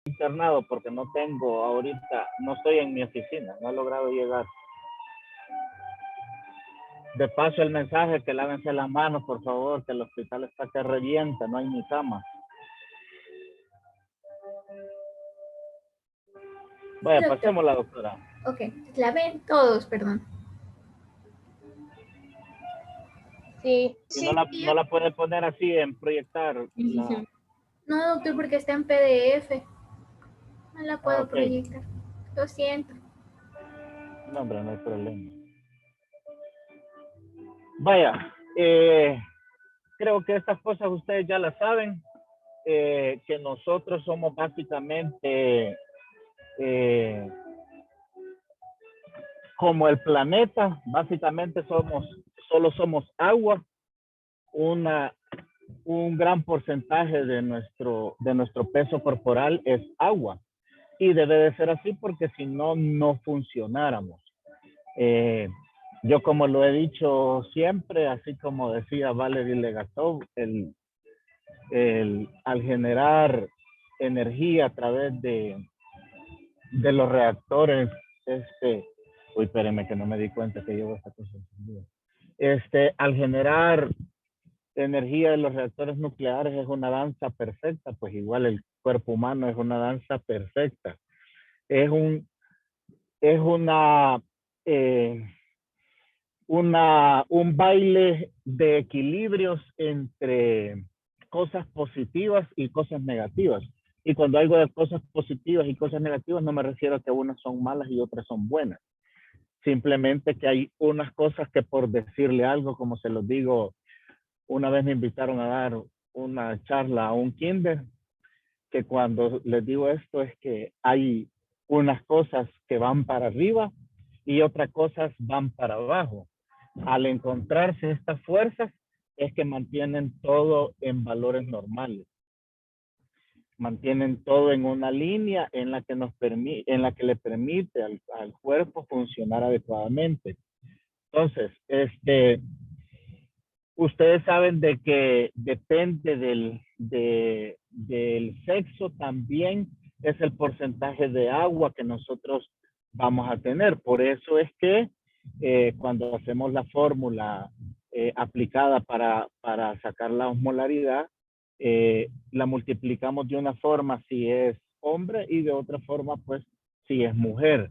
internado porque no tengo ahorita, no estoy en mi oficina, no he logrado llegar. De paso el mensaje que lávense las manos, por favor, que el hospital está que revienta, no hay ni cama. Sí, Vaya, doctor. pasemos la doctora. Ok, la ven todos, perdón. Sí, Y sí. no la puede poner así en proyectar la... No, doctor, porque está en PDF. No la Ah, puedo ok. proyectar. Lo siento. No, hombre, no hay problema. Vaya, creo que estas cosas ustedes ya las saben, que nosotros somos básicamente como el planeta, básicamente solo somos agua, un gran porcentaje de nuestro peso corporal es agua. Y debe de ser así porque si no, no funcionáramos. Yo como lo he dicho siempre, así como decía Valery Legasov, al generar energía a través de los reactores, uy, espérenme que no me di cuenta que llevo esta cosa encendida. Al generar energía de los reactores nucleares es una danza perfecta, pues igual el cuerpo humano es una danza perfecta. Es un, es eh, un baile de equilibrios entre cosas positivas y cosas negativas. Y cuando digo de cosas positivas y cosas negativas, no me refiero a que unas son malas y otras son buenas. Simplemente que hay unas cosas que por decirle algo, como se los digo, una vez me invitaron a dar una charla a un kinder, que cuando les digo esto es que hay unas cosas que van para arriba y otras cosas van para abajo. Al encontrarse estas fuerzas es que mantienen todo en valores normales. Mantienen todo en una línea en la que en la que le permite al cuerpo funcionar adecuadamente. Entonces, ustedes saben de que depende del sexo también es el porcentaje de agua que nosotros vamos a tener. Por eso es que cuando hacemos la fórmula aplicada para sacar la osmolaridad, la multiplicamos de una forma si es hombre y de otra forma pues si es mujer,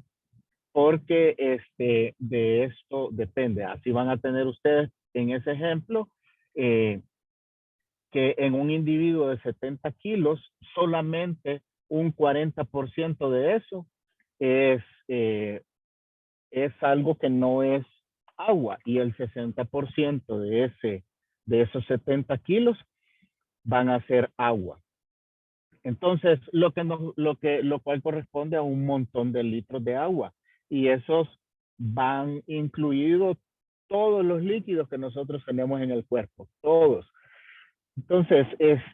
porque de esto depende. Así van a tener ustedes en ese ejemplo eh, que en un individuo de 70 kilos, solamente un 40% de eso es, es algo que no es agua y el 60% de esos 70 kilos van a ser agua. Entonces, lo cual corresponde a un montón de litros de agua y esos van incluidos todos los líquidos que nosotros tenemos en el cuerpo, todos. Entonces,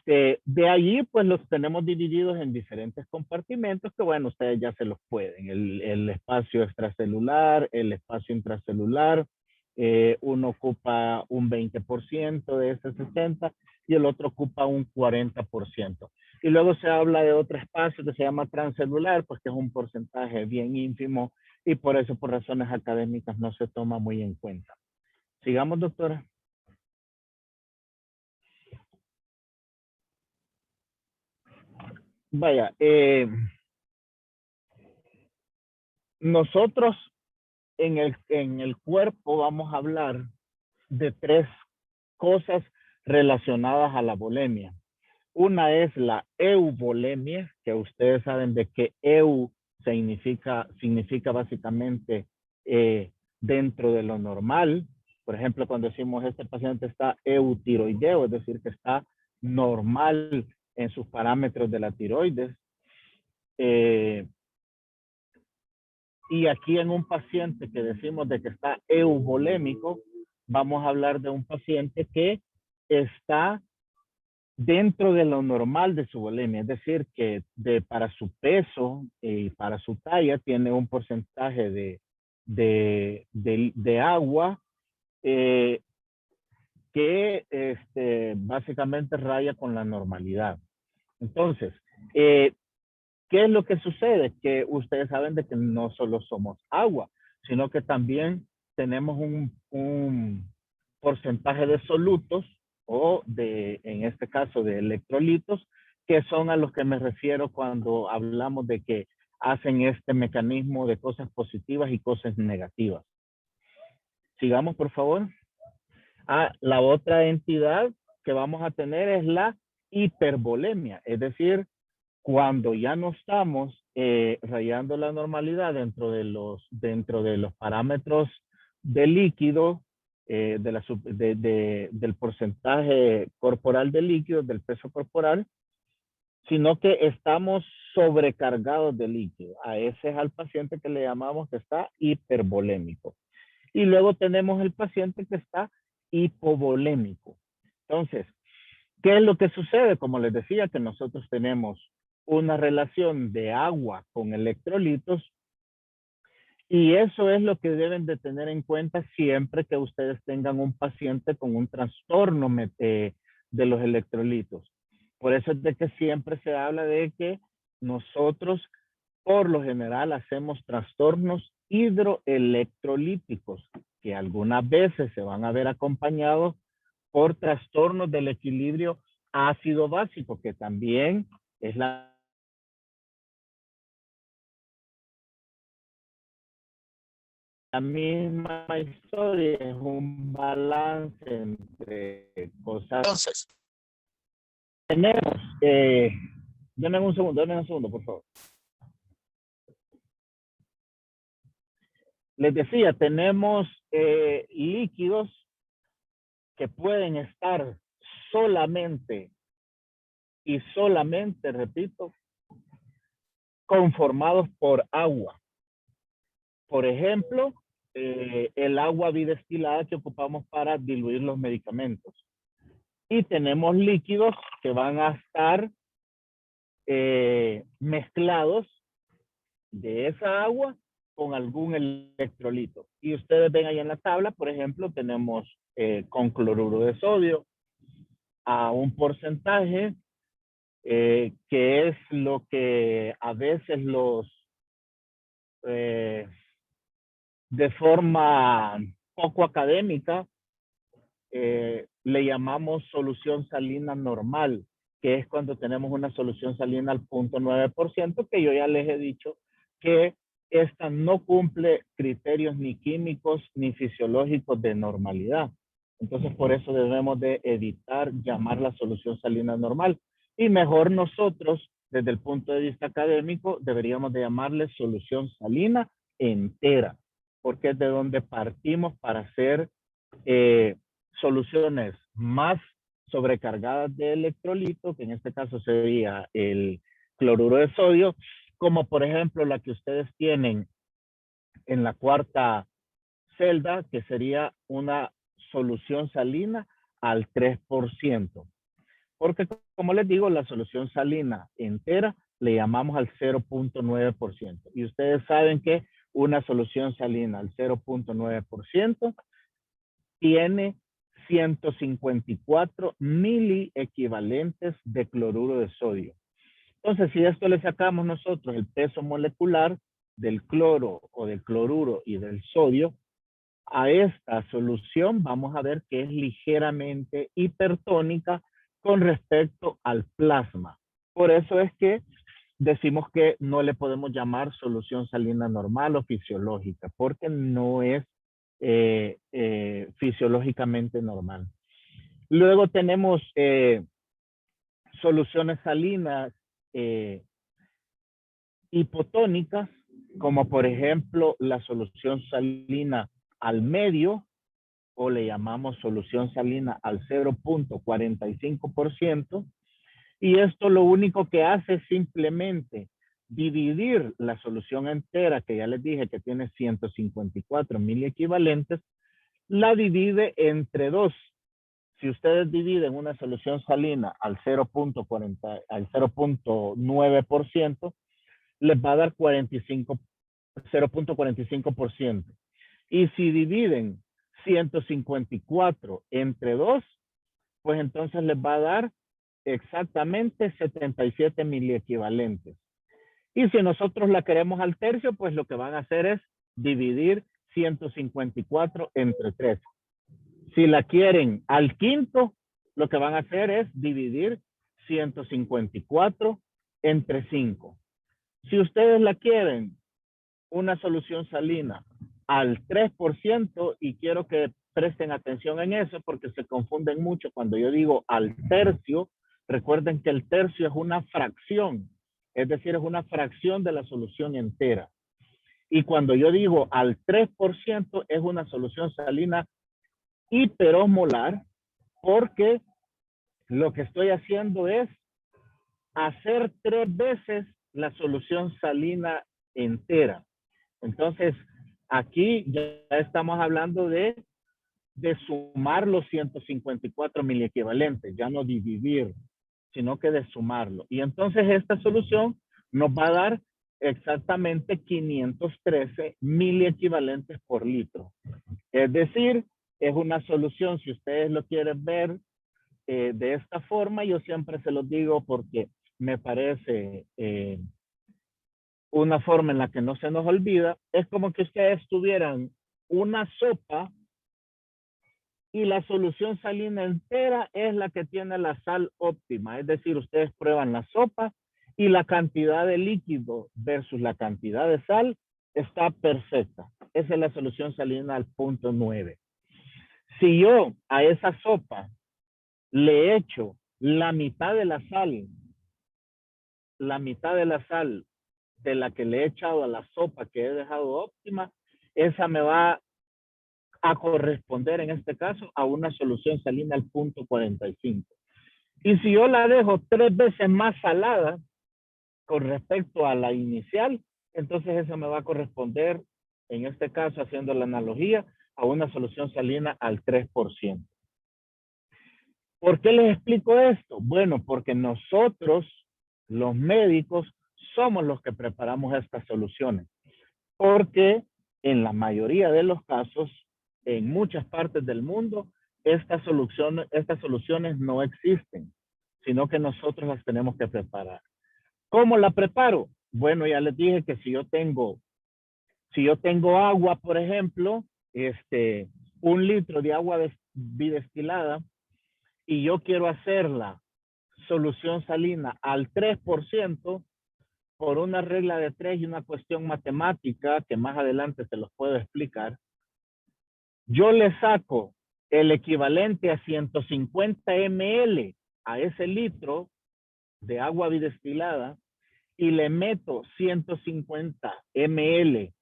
de allí, pues los tenemos divididos en diferentes compartimentos que, bueno, ustedes ya se los pueden. El espacio extracelular, el espacio intracelular, uno ocupa un 20% de ese 60 y el otro ocupa un 40%. Y luego se habla de otro espacio que se llama transcelular, pues que es un porcentaje bien ínfimo y por eso, por razones académicas, no se toma muy en cuenta. Sigamos, doctora. Vaya, nosotros en el cuerpo vamos a hablar de tres cosas relacionadas a la bulimia. Una es la eubulimia, que ustedes saben de que eu significa básicamente dentro de lo normal. Por ejemplo, cuando decimos este paciente está eutiroideo, es decir, que está normal en sus parámetros de la tiroides. Y aquí en un paciente que decimos de que está eubolémico, vamos a hablar de un paciente que está dentro de lo normal de su bulimia, es decir, que para su peso y para su talla tiene un porcentaje de agua que básicamente raya con la normalidad. Entonces, ¿Qué es lo que sucede? Que ustedes saben de que no solo somos agua, sino que también tenemos un porcentaje de solutos o de, en este caso, de electrolitos, que son a los que me refiero cuando hablamos de que hacen este mecanismo de cosas positivas y cosas negativas. Sigamos, por favor. La otra entidad que vamos a tener es la hipervolemia, es decir, cuando ya no estamos rayando la normalidad dentro de los parámetros de líquido, del porcentaje corporal de líquido, del peso corporal, sino que estamos sobrecargados de líquido. A ese es al paciente que le llamamos que está hipervolémico. Y luego tenemos el paciente que está hipovolémico. Entonces, ¿qué es lo que sucede? Como les decía, que nosotros tenemos una relación de agua con electrolitos y eso es lo que deben de tener en cuenta siempre que ustedes tengan un paciente con un trastorno de los electrolitos. Por eso es de que siempre se habla de que nosotros por lo general hacemos trastornos hidroelectrolíticos que algunas veces se van a ver acompañados por trastornos del equilibrio ácido-básico, que también es la misma historia, es un balance entre cosas. Entonces, tenemos, denme un segundo, por favor. Les decía, tenemos líquidos que pueden estar solamente, repito, conformados por agua. Por ejemplo, el agua bidestilada que ocupamos para diluir los medicamentos. Y tenemos líquidos que van a estar mezclados de esa agua con algún electrolito. Y ustedes ven ahí en la tabla, por ejemplo, tenemos con cloruro de sodio a un porcentaje que es lo que a veces de forma poco académica le llamamos solución salina normal, que es cuando tenemos una solución salina al 0.9%, que yo ya les he dicho que esta no cumple criterios ni químicos ni fisiológicos de normalidad. Entonces, por eso debemos de evitar llamar la solución salina normal. Y mejor nosotros, desde el punto de vista académico, deberíamos de llamarle solución salina entera, porque es de donde partimos para hacer soluciones más sobrecargadas de electrolito, que en este caso sería el cloruro de sodio, como por ejemplo la que ustedes tienen en la cuarta celda, que sería una solución salina al 3%. Porque como les digo, la solución salina entera le llamamos al 0.9%. Y ustedes saben que una solución salina al 0.9% tiene 154 miliequivalentes de cloruro de sodio. Entonces, si a esto le sacamos nosotros el peso molecular del cloro o del cloruro y del sodio, a esta solución vamos a ver que es ligeramente hipertónica con respecto al plasma. Por eso es que decimos que no le podemos llamar solución salina normal o fisiológica, porque no es fisiológicamente normal. Luego tenemos soluciones salinas hipotónicas, como por ejemplo la solución salina al medio, o le llamamos solución salina al 0.45%, y esto lo único que hace es simplemente dividir la solución entera, que ya les dije que tiene 154 miliequivalentes, la divide entre dos. Si ustedes dividen una solución salina al 0.9%, les va a dar 0.45%. Y si dividen 154 entre 2, pues entonces les va a dar exactamente 77 miliequivalentes. Y si nosotros la queremos al tercio, pues lo que van a hacer es dividir 154 entre 3. Si la quieren al quinto, lo que van a hacer es dividir 154 entre 5. Si ustedes la quieren una solución salina al 3%, y quiero que presten atención en eso porque se confunden mucho cuando yo digo al tercio. Recuerden que el tercio es una fracción, es decir, es una fracción de la solución entera. Y cuando yo digo al 3%, es una solución salina hiperosmolar, porque lo que estoy haciendo es hacer 3 veces la solución salina entera. Entonces, aquí ya estamos hablando de sumar los 154 miliequivalentes, ya no dividir, sino que de sumarlo. Y entonces esta solución nos va a dar exactamente 513 miliequivalentes por litro. Es decir, es una solución, si ustedes lo quieren ver de esta forma, yo siempre se los digo porque me parece una forma en la que no se nos olvida, es como que ustedes tuvieran una sopa y la solución salina entera es la que tiene la sal óptima. Es decir, ustedes prueban la sopa y la cantidad de líquido versus la cantidad de sal está perfecta. Esa es la solución salina al punto 9. Si yo a esa sopa le echo la mitad de la sal de la que le he echado a la sopa que he dejado óptima, esa me va a corresponder en este caso a una solución salina al punto 45. Y si yo la dejo 3 veces más salada con respecto a la inicial, entonces esa me va a corresponder, en este caso haciendo la analogía, a una solución salina al 3%. ¿Por qué les explico esto? Bueno, porque nosotros, los médicos, somos los que preparamos estas soluciones. Porque en la mayoría de los casos, en muchas partes del mundo, estas soluciones no existen, sino que nosotros las tenemos que preparar. ¿Cómo la preparo? Bueno, ya les dije que si yo tengo agua, por ejemplo, 1 litro de agua bidestilada, y yo quiero hacerla solución salina al 3%, por una regla de 3 y una cuestión matemática que más adelante se los puedo explicar, yo le saco el equivalente a 150 ml a ese litro de agua bidestilada y le meto 150 ml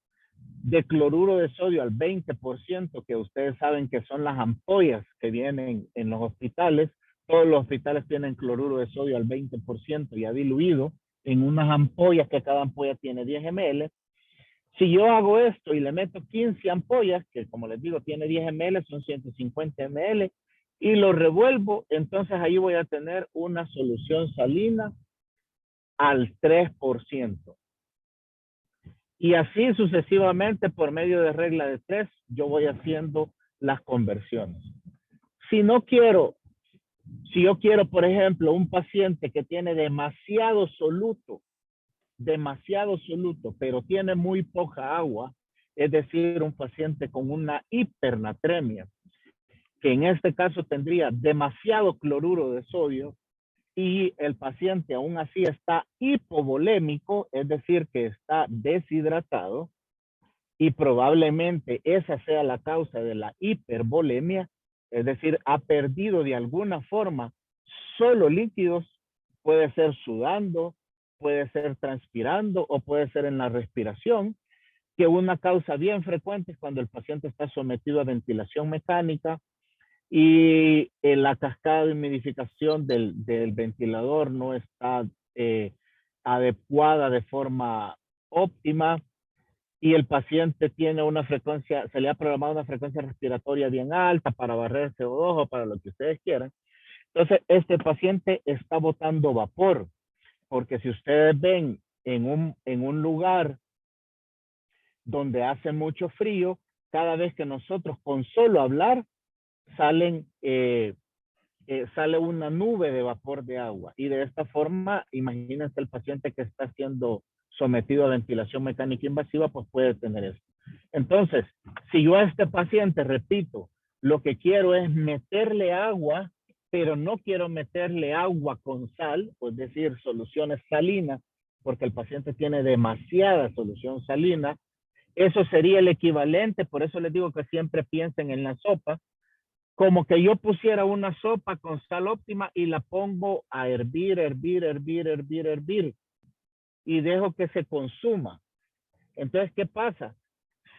de cloruro de sodio al 20%, que ustedes saben que son las ampollas que vienen en los hospitales. Todos los hospitales tienen cloruro de sodio al 20% ya diluido en unas ampollas, que cada ampolla tiene 10 ml. Si yo hago esto y le meto 15 ampollas, que como les digo tiene 10 ml, son 150 ml, y lo revuelvo, entonces ahí voy a tener una solución salina al 3%. Y así sucesivamente, por medio de regla de 3, yo voy haciendo las conversiones. Si yo quiero, por ejemplo, un paciente que tiene demasiado soluto, pero tiene muy poca agua, es decir, un paciente con una hipernatremia, que en este caso tendría demasiado cloruro de sodio, y el paciente aún así está hipovolémico, es decir, que está deshidratado, y probablemente esa sea la causa de la hipervolemia, es decir, ha perdido de alguna forma solo líquidos, puede ser sudando, puede ser transpirando o puede ser en la respiración, que una causa bien frecuente es cuando el paciente está sometido a ventilación mecánica y la cascada de humidificación del ventilador no está adecuada de forma óptima, y el paciente tiene una frecuencia, se le ha programado una frecuencia respiratoria bien alta para barrer CO2 o para lo que ustedes quieran. Entonces, este paciente está botando vapor, porque si ustedes ven en un lugar donde hace mucho frío, cada vez que nosotros con solo hablar sale una nube de vapor de agua, y de esta forma, imagínense el paciente que está haciendo sometido a ventilación mecánica invasiva, pues puede tener eso. Entonces, si yo a este paciente, repito, lo que quiero es meterle agua, pero no quiero meterle agua con sal, es decir, soluciones salinas, porque el paciente tiene demasiada solución salina, eso sería el equivalente, por eso les digo que siempre piensen en la sopa, como que yo pusiera una sopa con sal óptima y la pongo a hervir, y dejo que se consuma. Entonces, ¿qué pasa?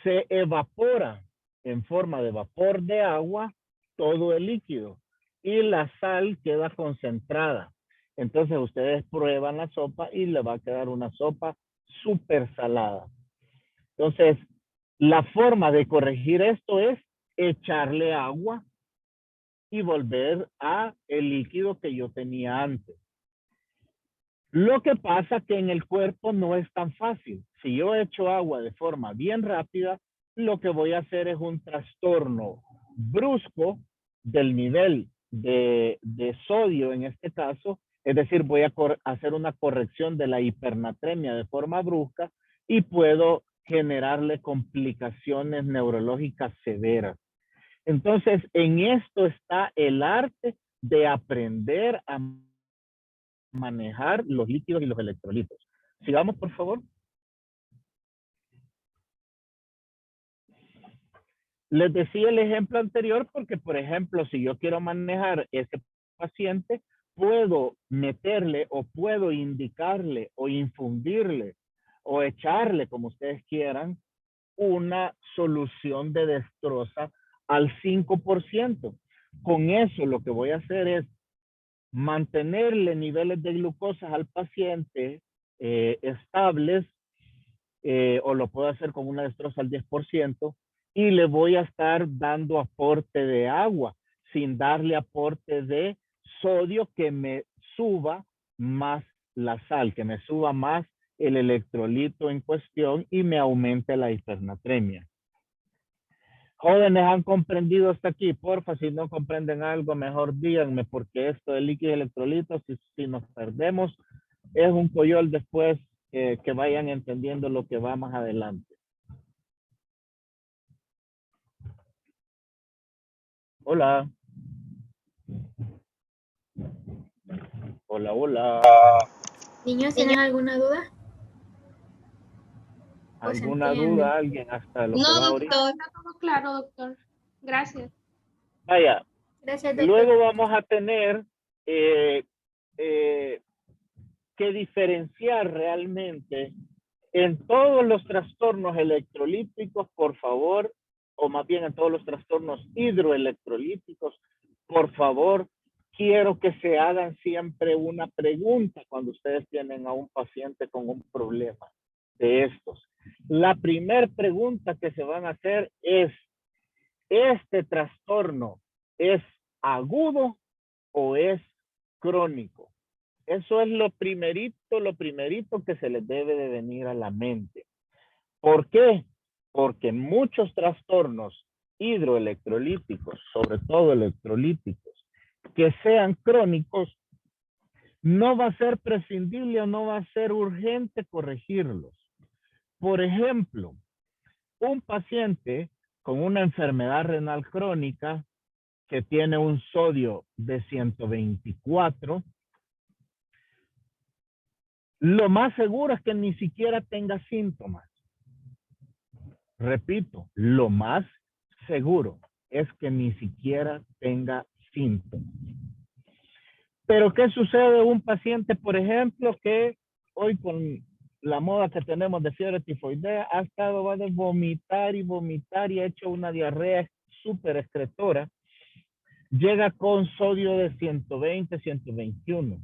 Se evapora en forma de vapor de agua todo el líquido y la sal queda concentrada. Entonces, ustedes prueban la sopa y le va a quedar una sopa súper salada. Entonces, la forma de corregir esto es echarle agua y volver a el líquido que yo tenía antes. Lo que pasa que en el cuerpo no es tan fácil. Si yo echo agua de forma bien rápida, lo que voy a hacer es un trastorno brusco del nivel de sodio en este caso. Es decir, voy a hacer una corrección de la hipernatremia de forma brusca y puedo generarle complicaciones neurológicas severas. Entonces, en esto está el arte de aprender a manejar los líquidos y los electrolitos. Sigamos, por favor. Les decía el ejemplo anterior porque, por ejemplo, si yo quiero manejar ese paciente, puedo meterle o puedo indicarle o infundirle o echarle, como ustedes quieran, una solución de destroza al 5%. Con eso lo que voy a hacer es mantenerle niveles de glucosa al paciente estables, o lo puedo hacer con una destroza al 10%, y le voy a estar dando aporte de agua, sin darle aporte de sodio que me suba más la sal, que me suba más el electrolito en cuestión y me aumente la hipernatremia. Jóvenes, ¿han comprendido hasta aquí? Porfa, si no comprenden algo, mejor díganme, porque esto de líquidos electrolitos, si nos perdemos, es un coyol después que vayan entendiendo lo que va más adelante. Hola. Hola, hola. Niños, ¿tienen alguna duda? ¿O se ¿Alguna entiende? duda alguien hasta lo que No, va ahorita? doctor, está todo claro, doctor. Gracias. Vaya, Gracias, doctor. luego vamos a tener que diferenciar realmente en todos los trastornos electrolíticos, por favor, o más bien en todos los trastornos hidroelectrolíticos, por favor, quiero que se hagan siempre una pregunta cuando ustedes tienen a un paciente con un problema de estos. La primera pregunta que se van a hacer es, ¿este trastorno es agudo o es crónico? Eso es lo primerito que se les debe de venir a la mente. ¿Por qué? Porque muchos trastornos hidroelectrolíticos, sobre todo electrolíticos, que sean crónicos, no va a ser prescindible o no va a ser urgente corregirlos. Por ejemplo, un paciente con una enfermedad renal crónica que tiene un sodio de 124, lo más seguro es que ni siquiera tenga síntomas. Repito, lo más seguro es que ni siquiera tenga síntomas. Pero ¿qué sucede un paciente, por ejemplo, que hoy con la moda que tenemos de fiebre tifoidea ha estado va a vomitar y ha hecho una diarrea súper excretora? Llega con sodio de 120, 121.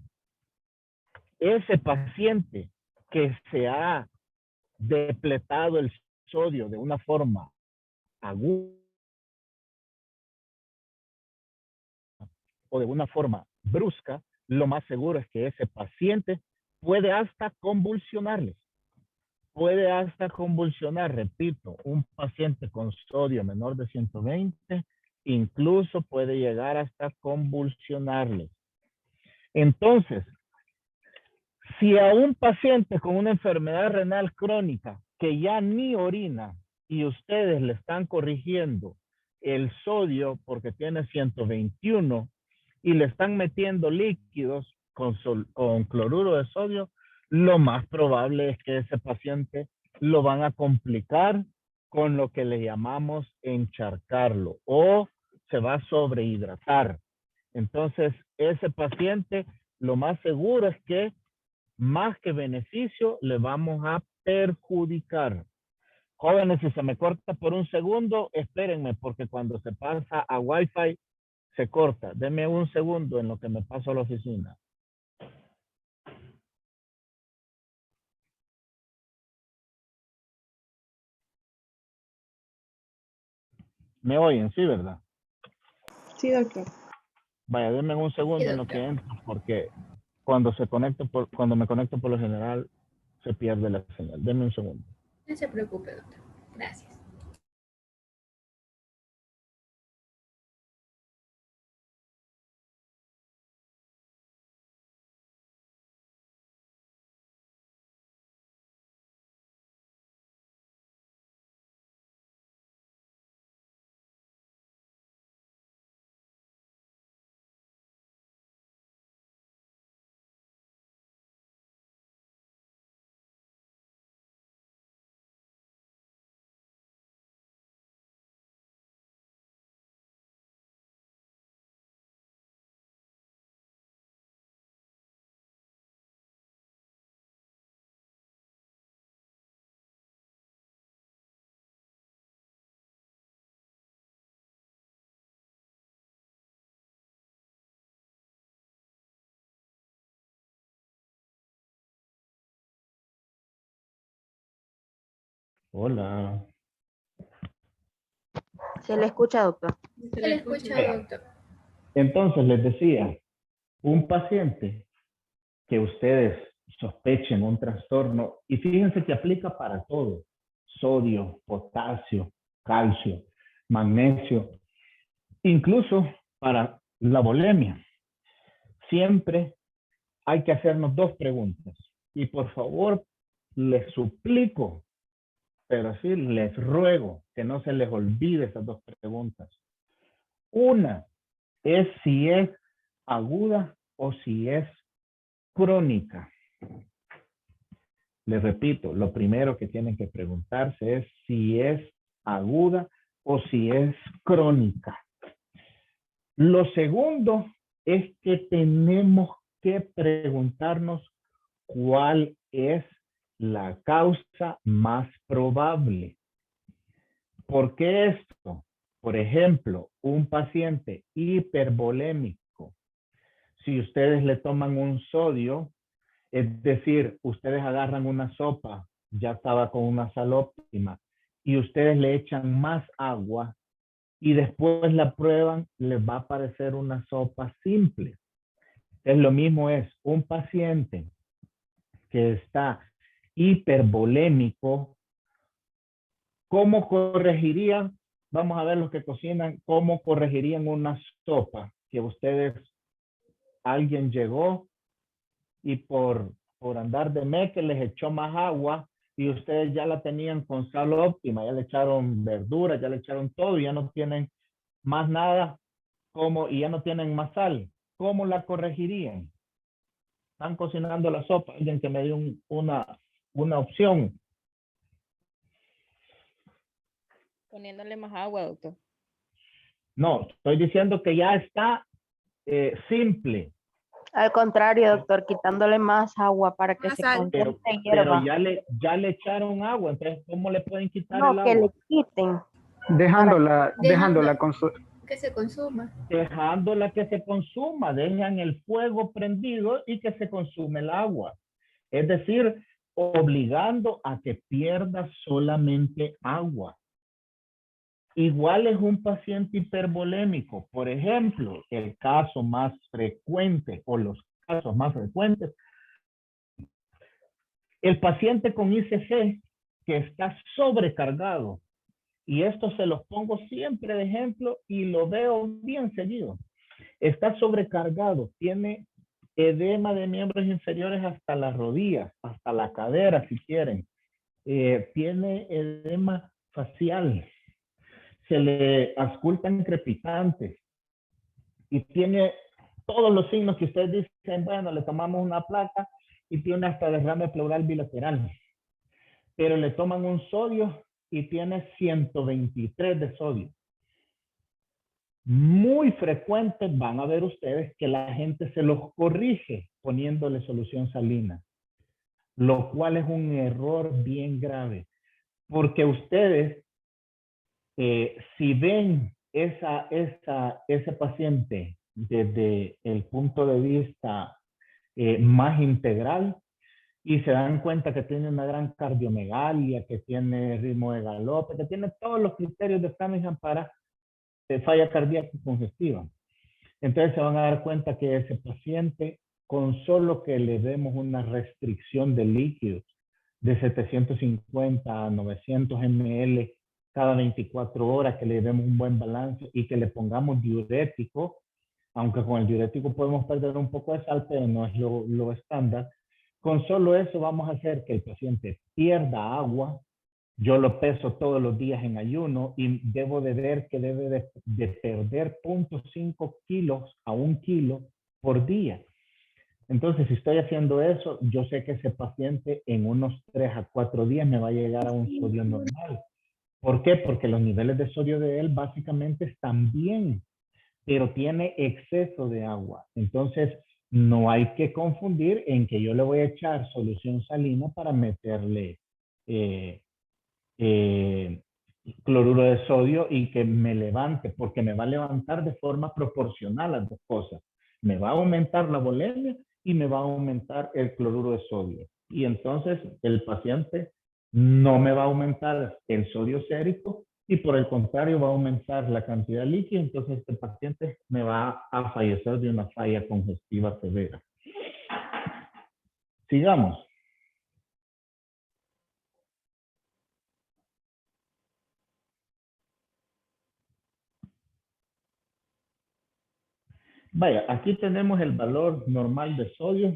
Ese paciente que se ha depletado el sodio de una forma aguda o de una forma brusca, lo más seguro es que ese paciente puede hasta convulsionarles. Puede hasta convulsionar, repito, un paciente con sodio menor de 120, incluso puede llegar hasta convulsionarles. Entonces, Si a un paciente con una enfermedad renal crónica que ya ni orina y ustedes le están corrigiendo el sodio porque tiene 121 y le están metiendo líquidos con cloruro de sodio, lo más probable es que ese paciente lo van a complicar con lo que le llamamos encharcarlo o se va a sobrehidratar. Entonces, ese paciente, lo más seguro es que más que beneficio, le vamos a perjudicar. Jóvenes, si se me corta por un segundo, espérenme, porque cuando se pasa a Wi-Fi, se corta. Denme un segundo en lo que me paso a la oficina. ¿Me oyen? Sí, ¿verdad? Sí, doctor. Vaya, denme un segundo Sí, en lo que doctor. entro, porque cuando cuando me conecto por lo general, se pierde la señal. Denme un segundo. No se preocupe, doctor. Gracias. Hola. Se le escucha, doctor. Se le escucha, Vaya, doctor. entonces les decía, un paciente que ustedes sospechen un trastorno, y fíjense que aplica para todo: sodio, potasio, calcio, magnesio, incluso para la bulimia. Siempre hay que hacernos dos preguntas. Y por favor, les suplico, pero sí les ruego que no se les olvide esas dos preguntas. Una es si es aguda o si es crónica. Les repito, lo primero que tienen que preguntarse es si es aguda o si es crónica. Lo segundo es que tenemos que preguntarnos cuál es la causa más probable. ¿Por qué esto? Por ejemplo, un paciente hipervolémico, si ustedes le toman un sodio, es decir, ustedes agarran una sopa, ya estaba con una sal óptima, y ustedes le echan más agua y después la prueban, les va a parecer una sopa simple. Es lo mismo es un paciente que está hipervolémico, ¿cómo corregirían? Vamos a ver los que cocinan, ¿cómo corregirían una sopa que ustedes, alguien llegó y por andar de meque les echó más agua y ustedes ya la tenían con sal óptima, ya le echaron verduras, ya le echaron todo y ya no tienen más nada y ya no tienen más sal? ¿Cómo la corregirían? Están cocinando la sopa, alguien que me dio una opción. Poniéndole más agua, doctor. No, estoy diciendo que ya está simple. Al contrario, doctor, quitándole más agua para que Más se sal. concentre y Pero hierva. ya le echaron agua, entonces ¿cómo le pueden quitar el No, que le agua? quiten. Dejándola Que se consuma. Dejándola que se consuma, dejan el fuego prendido y que se consume el agua. Es decir, obligando a que pierda solamente agua. Igual es un paciente hipervolémico. Por ejemplo, el caso más frecuente o los casos más frecuentes, el paciente con ICC que está sobrecargado, y esto se los pongo siempre de ejemplo y lo veo bien seguido. Está sobrecargado, tiene edema de miembros inferiores hasta las rodillas, hasta la cadera si quieren. Tiene edema facial. Se le auscultan crepitantes. Y tiene todos los signos que ustedes dicen, bueno, le tomamos una placa y tiene hasta derrame pleural bilateral. Pero le toman un sodio y tiene 123 de sodio. Muy frecuente van a ver ustedes que la gente se los corrige poniéndole solución salina, lo cual es un error bien grave, porque ustedes, si ven ese paciente desde el punto de vista más integral y se dan cuenta que tiene una gran cardiomegalia, que tiene ritmo de galope, que tiene todos los criterios de Framingham para falla cardíaca congestiva. Entonces se van a dar cuenta que ese paciente, con solo que le demos una restricción de líquidos de 750 a 900 ml cada 24 horas, que le demos un buen balance y que le pongamos diurético, aunque con el diurético podemos perder un poco de sal, pero no es lo estándar. Con solo eso vamos a hacer que el paciente pierda agua. Yo lo peso todos los días en ayuno y debo de ver que debe de perder 0.5 kilos a 1 kilo por día. Entonces, si estoy haciendo eso, yo sé que ese paciente en unos 3 a 4 días me va a llegar a un sodio normal. ¿Por qué? Porque los niveles de sodio de él básicamente están bien, pero tiene exceso de agua. Entonces, no hay que confundir en que yo le voy a echar solución salina para meterle cloruro de sodio y que me levante, porque me va a levantar de forma proporcional las dos cosas. Me va a aumentar la volemia y me va a aumentar el cloruro de sodio. Y entonces el paciente no me va a aumentar el sodio sérico y por el contrario va a aumentar la cantidad de líquido. Entonces este paciente me va a fallecer de una falla congestiva severa. Sigamos. Vaya, aquí tenemos el valor normal de sodio.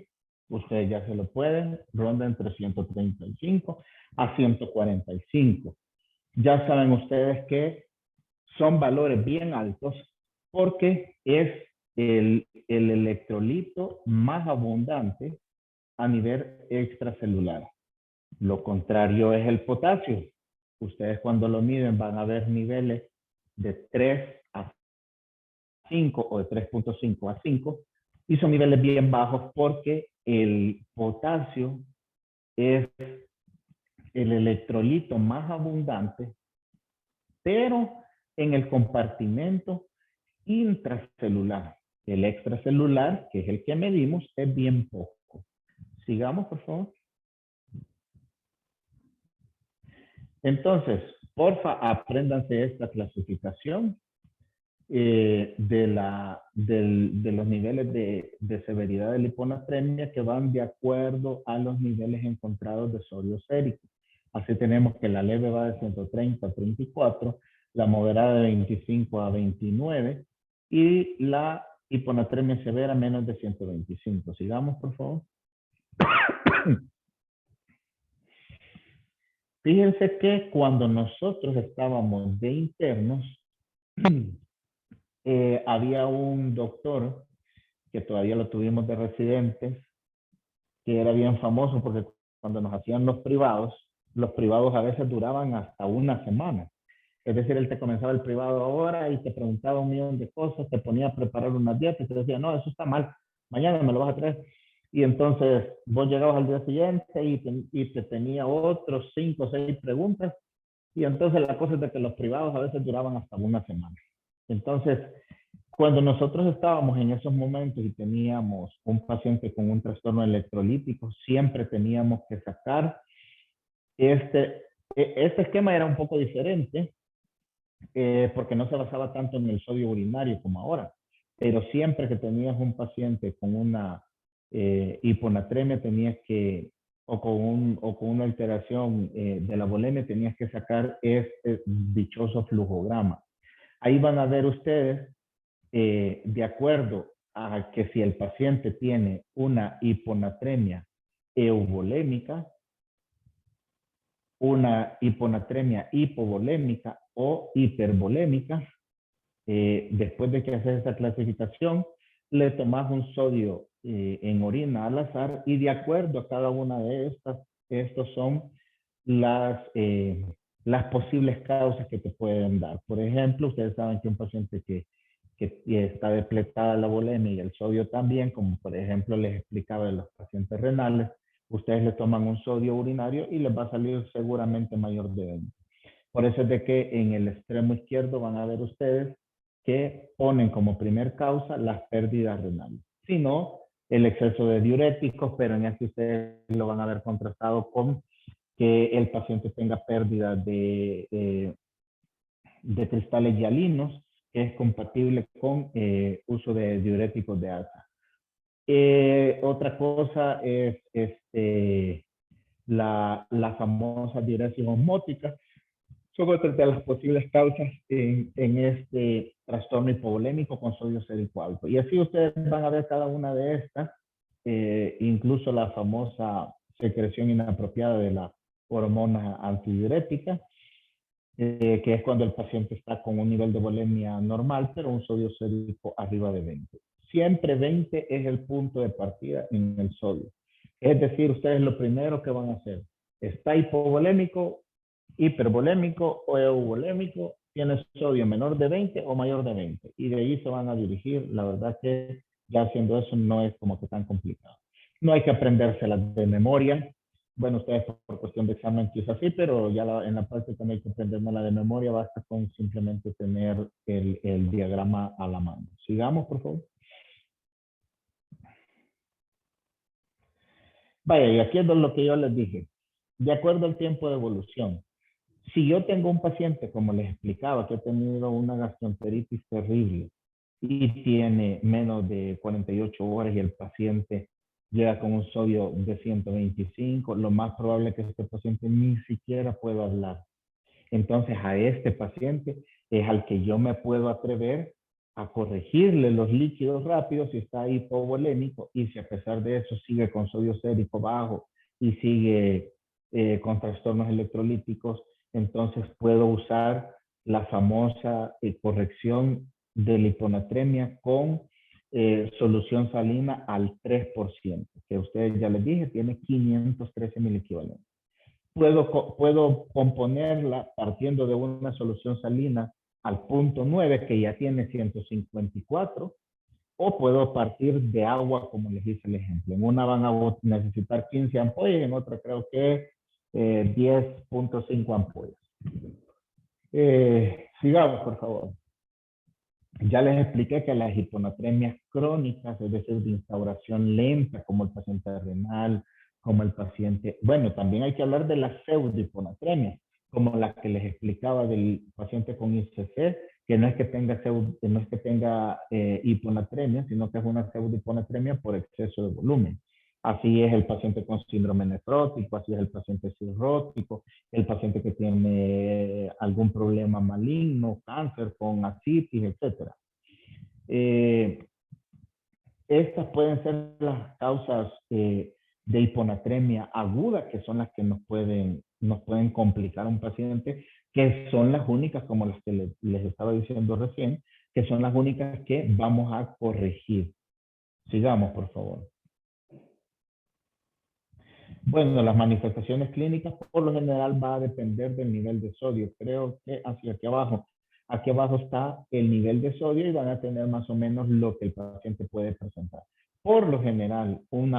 Ustedes ya se lo pueden, ronda entre 135 a 145. Ya saben ustedes que son valores bien altos porque es el electrolito más abundante a nivel extracelular. Lo contrario es el potasio. Ustedes cuando lo miden van a ver niveles de 3 a 5 o de 3.5 a 5 y son niveles bien bajos porque el potasio es el electrolito más abundante, pero en el compartimento intracelular. El extracelular, que es el que medimos, es bien poco. Sigamos, por favor. Entonces, porfa, apréndanse esta clasificación de los niveles de severidad de la hiponatremia que van de acuerdo a los niveles encontrados de sodio sérico. Así tenemos que la leve va de 130 a 34, la moderada de 25 a 29 y la hiponatremia severa menos de 125. Sigamos, por favor. Fíjense que cuando nosotros estábamos de internos, había un doctor que todavía lo tuvimos de residentes, que era bien famoso porque cuando nos hacían los privados a veces duraban hasta una semana. Es decir, él te comenzaba el privado ahora y te preguntaba 1.000.000 de cosas, te ponía a preparar una dieta y te decía, no, eso está mal, mañana me lo vas a traer. Y entonces vos llegabas al día siguiente y te tenía otros 5 o 6 preguntas. Y entonces la cosa es de que los privados a veces duraban hasta una semana. Entonces, cuando nosotros estábamos en esos momentos y teníamos un paciente con un trastorno electrolítico, siempre teníamos que sacar este esquema era un poco diferente porque no se basaba tanto en el sodio urinario como ahora. Pero siempre que tenías un paciente con una hiponatremia, tenías que, o con una alteración de la volemia, tenías que sacar este dichoso flujograma. Ahí van a ver ustedes, de acuerdo a que si el paciente tiene una hiponatremia euvolémica, una hiponatremia hipovolémica o hipervolémica, después de que haces esta clasificación, le tomas un sodio en orina al azar y de acuerdo a cada una de estas, estos son las posibles causas que te pueden dar. Por ejemplo, ustedes saben que un paciente que está depletada la volemia y el sodio también, como por ejemplo les explicaba de los pacientes renales, ustedes le toman un sodio urinario y les va a salir seguramente mayor de 20. Por eso es de que en el extremo izquierdo van a ver ustedes que ponen como primer causa las pérdidas renales. Si no, el exceso de diuréticos, pero en este ustedes lo van a ver contrastado con que el paciente tenga pérdida de cristales hialinos, que es compatible con uso de diuréticos de alta. Otra cosa es la famosa diuresis osmótica. Son otras de las posibles causas en este trastorno hipovolémico con sodio sérico alto. Y así ustedes van a ver cada una de estas, incluso la famosa secreción inapropiada de la hormona antidiurética, que es cuando el paciente está con un nivel de volemia normal, pero un sodio sérico arriba de 20. Siempre 20 es el punto de partida en el sodio. Es decir, ustedes lo primero que van a hacer, está hipovolémico, hipervolémico o euvolémico, tiene sodio menor de 20 o mayor de 20. Y de ahí se van a dirigir. La verdad que ya haciendo eso no es como que tan complicado. No hay que aprendérselas de memoria. Bueno, ustedes por cuestión de examen quizás sí, pero ya en la práctica no hay que aprendérmela de memoria. Basta con simplemente tener el diagrama a la mano. Sigamos, por favor. Vaya, y aquí es lo que yo les dije. De acuerdo al tiempo de evolución. Si yo tengo un paciente, como les explicaba, que ha tenido una gastroenteritis terrible y tiene menos de 48 horas y el paciente llega con un sodio de 125, lo más probable es que este paciente ni siquiera pueda hablar. Entonces a este paciente es al que yo me puedo atrever a corregirle los líquidos rápidos si está hipovolémico y si a pesar de eso sigue con sodio sérico bajo y sigue con trastornos electrolíticos, entonces puedo usar la famosa corrección de la hiponatremia con solución salina al 3%, que ustedes ya les dije, tiene 513 miliequivalentes. Puedo componerla partiendo de una solución salina al punto 9, que ya tiene 154, o puedo partir de agua, como les hice el ejemplo. En una van a necesitar 15 ampollas, en otra creo que 10.5 ampollas. Sigamos, por favor. Ya les expliqué que las hiponatremias crónicas, es decir, de instauración lenta, como el paciente renal, como el paciente... Bueno, también hay que hablar de las pseudohiponatremias, como la que les explicaba del paciente con ICC, que no es que tenga, hiponatremia, sino que es una pseudohiponatremia por exceso de volumen. Así es el paciente con síndrome nefrótico, así es el paciente cirrótico, el paciente que tiene algún problema maligno, cáncer con ascitis, etc. Estas pueden ser las causas de hiponatremia aguda, que son las que nos pueden complicar a un paciente, que son las únicas, como las que les estaba diciendo recién, que son las únicas que vamos a corregir. Sigamos, por favor. Bueno, las manifestaciones clínicas por lo general va a depender del nivel de sodio. Creo que hacia aquí abajo. Aquí abajo está el nivel de sodio y van a tener más o menos lo que el paciente puede presentar. Por lo general, un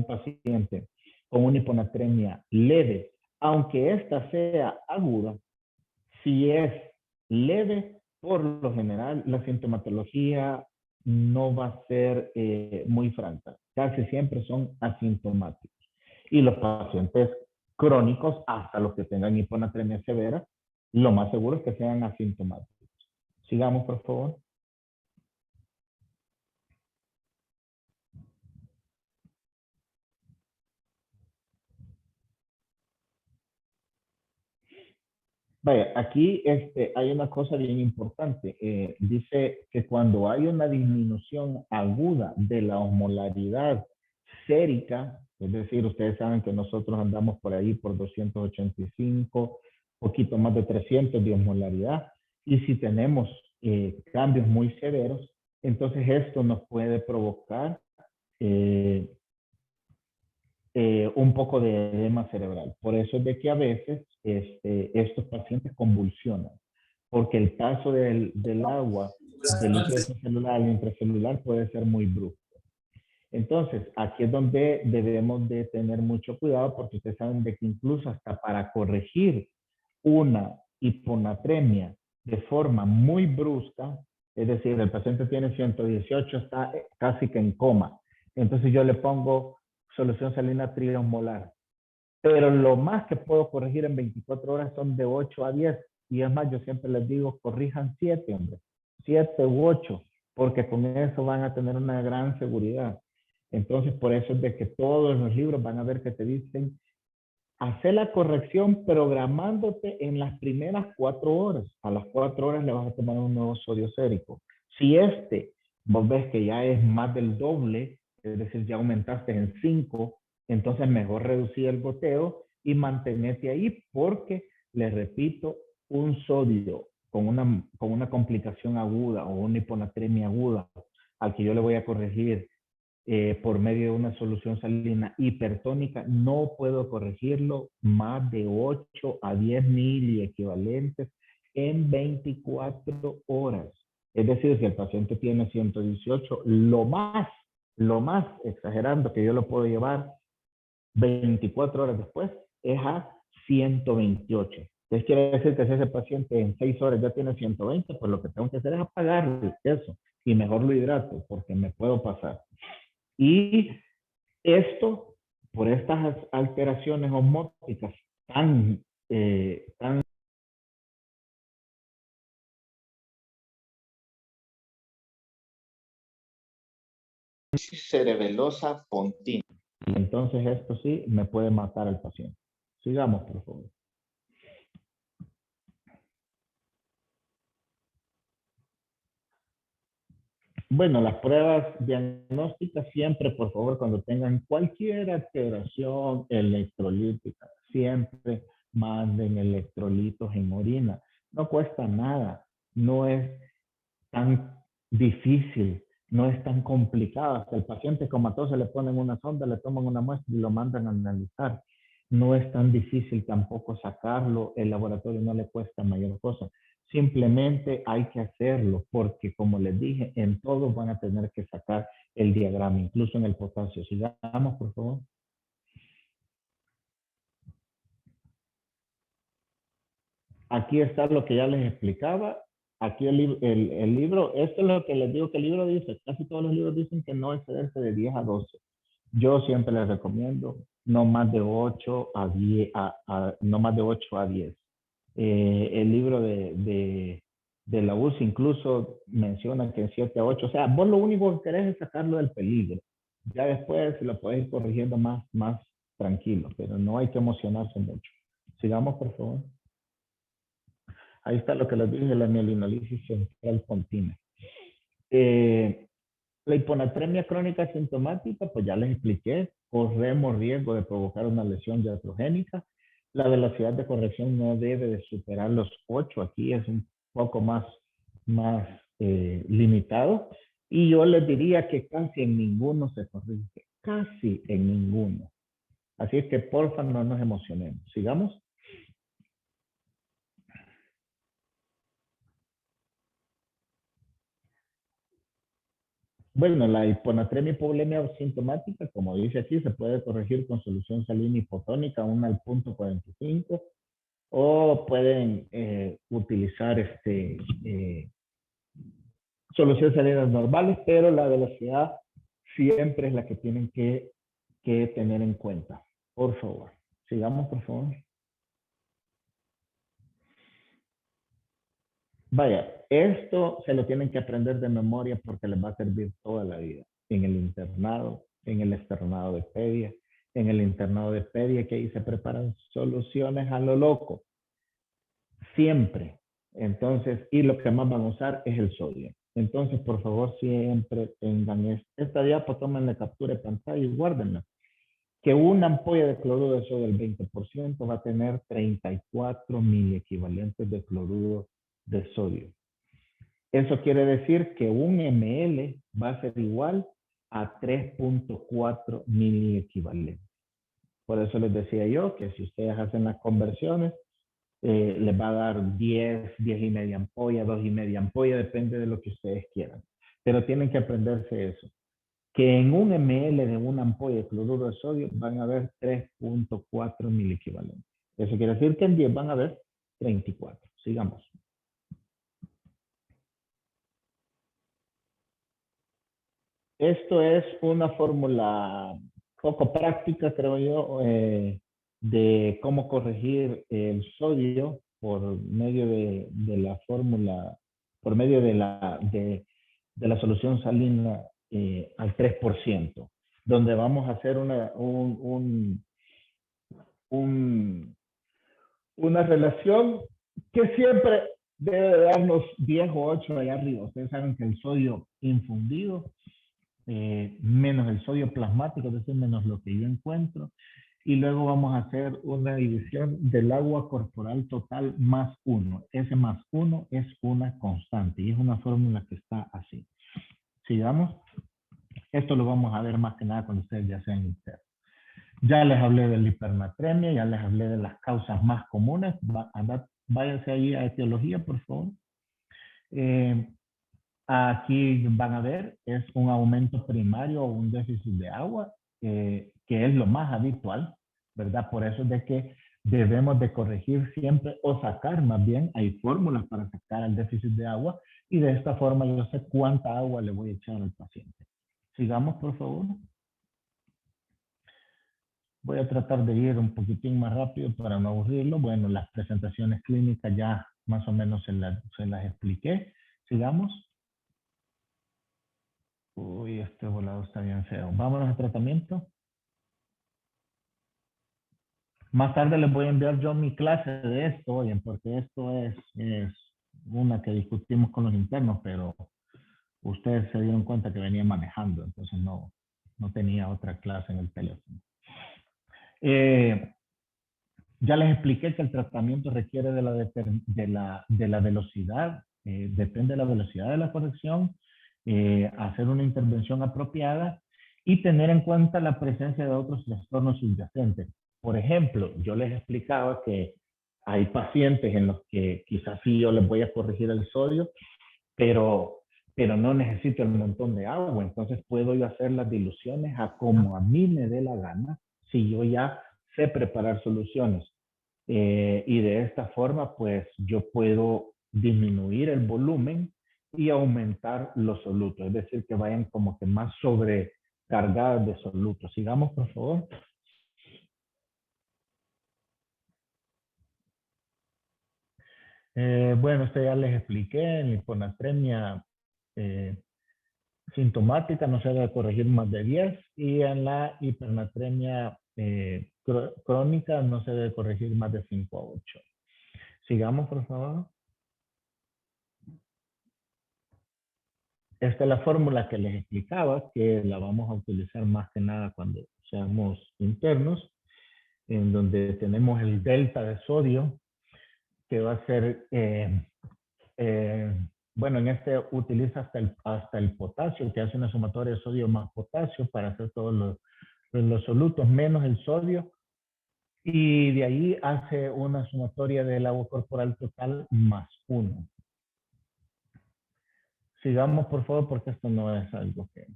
paciente con una hiponatremia leve, aunque esta sea aguda, si es leve, por lo general la sintomatología no va a ser muy franca. Casi siempre son asintomáticos. Y los pacientes crónicos, hasta los que tengan hiponatremia severa, lo más seguro es que sean asintomáticos. Sigamos, por favor. Vaya, aquí hay una cosa bien importante. Dice que cuando hay una disminución aguda de la osmolaridad sérica, es decir, ustedes saben que nosotros andamos por ahí por 285, poquito más de 300 de osmolaridad, y si tenemos cambios muy severos, entonces esto nos puede provocar un poco de edema cerebral. Por eso es de que a veces estos pacientes convulsionan, porque el paso del agua del líquido celular al intracelular puede ser muy brusco. Entonces, aquí es donde debemos de tener mucho cuidado, porque ustedes saben de que incluso hasta para corregir una hiponatremia de forma muy brusca, es decir, el paciente tiene 118, está casi que en coma. Entonces yo le pongo solución salina triosmolar. Pero lo más que puedo corregir en 24 horas son de 8 a 10. Y es más, yo siempre les digo, corrijan 7, hombre. 7 u 8, porque con eso van a tener una gran seguridad. Entonces, por eso es de que todos los libros van a ver que te dicen, hacer la corrección programándote en las primeras 4 horas. A las 4 horas le vas a tomar un nuevo sodio sérico. Si vos ves que ya es más del doble, es decir, ya aumentaste en 5, entonces mejor reducir el goteo y mantenerte ahí, porque, les repito, un sodio con una complicación aguda o una hiponatremia aguda al que yo le voy a corregir por medio de una solución salina hipertónica, no puedo corregirlo más de 8 a 10 miliequivalentes en 24 horas. Es decir, si el paciente tiene 118, lo más, exagerando, que yo lo puedo llevar 24 horas después, es a 128. Entonces quiere decir que si ese paciente en 6 horas ya tiene 120, pues lo que tengo que hacer es apagarle eso y mejor lo hidrato, porque me puedo pasar. Y esto, por estas alteraciones osmóticas tan cerebelosa pontina. Entonces esto sí me puede matar al paciente. Sigamos, por favor. Bueno, las pruebas diagnósticas siempre, por favor, cuando tengan cualquier alteración electrolítica, siempre manden electrolitos en orina. No cuesta nada, no es tan difícil, no es tan complicado. Hasta el paciente comatoso le ponen una sonda, le toman una muestra y lo mandan a analizar. No es tan difícil tampoco sacarlo, el laboratorio no le cuesta mayor cosa. Simplemente hay que hacerlo porque, como les dije, en todos van a tener que sacar el diagrama, incluso en el potasio. Sigamos, por favor. Aquí está lo que ya les explicaba. Aquí el libro, esto es lo que les digo que el libro dice. Casi todos los libros dicen que no excederse de 10 a 12. Yo siempre les recomiendo no más de 8 a 10. No más de 8 a 10. El libro de la UCI incluso menciona que en 7 a 8. O sea, vos lo único que querés es sacarlo del peligro. Ya después lo podés ir corrigiendo más tranquilo, pero no hay que emocionarse mucho. Sigamos, por favor. Ahí está lo que les dije, la mielinolisis central pontina. La hiponatremia crónica sintomática, pues ya les expliqué, corremos riesgo de provocar una lesión iatrogénica. La velocidad de corrección no debe de superar los 8, aquí es un poco más limitado. Y yo les diría que casi en ninguno se corrige, casi en ninguno. Así es que porfa no nos emocionemos. Sigamos. Bueno, la hiponatremia hipovolemia asintomática, como dice aquí, se puede corregir con solución salina hipotónica, 1 al punto 45, o pueden utilizar soluciones salinas normales, pero la velocidad siempre es la que tienen que tener en cuenta. Por favor. Sigamos, por favor. Vaya, esto se lo tienen que aprender de memoria porque les va a servir toda la vida. En el internado, en el externado de pedia, en el internado de pedia, que ahí se preparan soluciones a lo loco. siempre. Entonces, y lo que más van a usar es el sodio. Entonces, por favor, siempre tengan esta diapo, tomen la captura de pantalla y guárdenla. Que una ampolla de cloruro de sodio del 20% va a tener 34 miliequivalentes de cloruro de sodio. Eso quiere decir que un ml va a ser igual a 3.4 miliequivalentes. Por eso les decía yo que si ustedes hacen las conversiones, les va a dar 10, 10 y media ampolla, 2 y media ampolla, depende de lo que ustedes quieran. Pero tienen que aprenderse eso. Que en un ml de una ampolla de cloruro de sodio van a haber 3.4 miliequivalentes. Eso quiere decir que en 10 van a haber 34. Sigamos. Esto es una fórmula poco práctica, creo yo, de cómo corregir el sodio por medio de la fórmula, por medio de la solución salina al 3%, donde vamos a hacer una relación que siempre debe darnos 10 o 8 allá arriba. Ustedes saben que el sodio infundido menos el sodio plasmático, es decir, menos lo que yo encuentro. Y luego vamos a hacer una división del agua corporal total más 1. Ese más 1 es una constante y es una fórmula que está así. Sigamos. Esto lo vamos a ver más que nada cuando ustedes ya sean internos. Ya les hablé de la hipernatremia, ya les hablé de las causas más comunes. Váyanse ahí a etiología, por favor. Aquí van a ver, es un aumento primario o un déficit de agua, que es lo más habitual, ¿verdad? Por eso es de que debemos de corregir siempre o sacar más bien, hay fórmulas para sacar el déficit de agua y de esta forma yo sé cuánta agua le voy a echar al paciente. Sigamos, por favor. Voy a tratar de ir un poquitín más rápido para no aburrirlo. Bueno, las presentaciones clínicas ya más o menos se las expliqué. Sigamos. Uy, este volado está bien feo. Vámonos al tratamiento. Más tarde les voy a enviar yo mi clase de esto, oyen, porque esto es una que discutimos con los internos, pero ustedes se dieron cuenta que venía manejando, entonces no tenía otra clase en el teléfono. Ya les expliqué que el tratamiento requiere de la velocidad, depende de la velocidad de la corrección, hacer una intervención apropiada y tener en cuenta la presencia de otros trastornos subyacentes. Por ejemplo, yo les explicaba que hay pacientes en los que quizás sí yo les voy a corregir el sodio, pero no necesito el montón de agua, entonces puedo yo hacer las diluciones a como a mí me dé la gana, si yo ya sé preparar soluciones. Y de esta forma, pues yo puedo disminuir el volumen y aumentar los solutos, es decir, que vayan como que más sobrecargadas de solutos. Sigamos, por favor. Bueno, esto ya les expliqué, en la hiponatremia sintomática no se debe corregir más de 10 y en la hipernatremia crónica no se debe corregir más de 5 a 8. Sigamos, por favor. Esta es la fórmula que les explicaba, que la vamos a utilizar más que nada cuando seamos internos, en donde tenemos el delta de sodio, que va a ser, bueno, en este utiliza hasta el potasio, que hace una sumatoria de sodio más potasio para hacer todos los solutos menos el sodio. Y de ahí hace una sumatoria del agua corporal total más 1. Sigamos, por favor, porque esto no es algo que...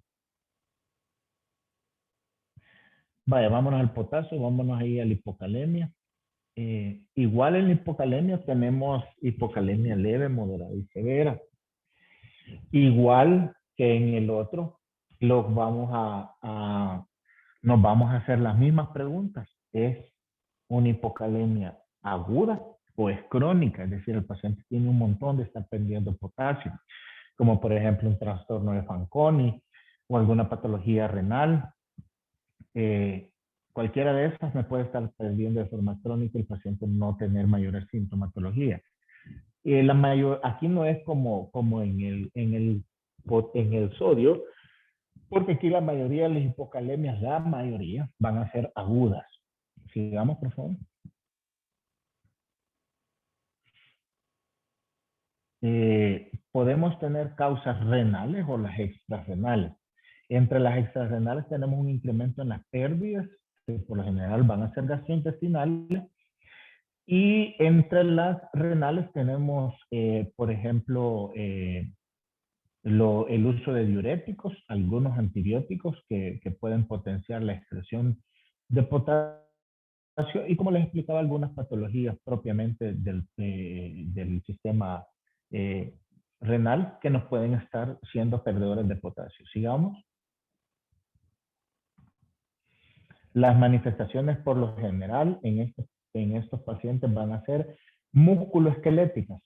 Vaya, vámonos al potasio, vámonos ahí a la hipocalemia. Igual en la hipocalemia tenemos hipocalemia leve, moderada y severa. Igual que en el otro, nos vamos a hacer las mismas preguntas. ¿Es una hipocalemia aguda o es crónica? Es decir, el paciente tiene un montón de estar perdiendo potasio, como por ejemplo un trastorno de Fanconi o alguna patología renal. Cualquiera de estas me puede estar perdiendo de forma crónica y el paciente no tener mayores sintomatología. Aquí no es como en el sodio, porque aquí la mayoría de las hipocalemias, la mayoría, van a ser agudas. Sigamos, por favor. Podemos tener causas renales o las extrarrenales. Entre las extrarrenales tenemos un incremento en las pérdidas, que por lo general van a ser gastrointestinales. Y entre las renales tenemos, por ejemplo, el uso de diuréticos, algunos antibióticos que pueden potenciar la excreción de potasio y, como les explicaba, algunas patologías propiamente del sistema renal que nos pueden estar siendo perdedores de potasio. Sigamos. Las manifestaciones por lo general en estos pacientes van a ser musculoesqueléticas.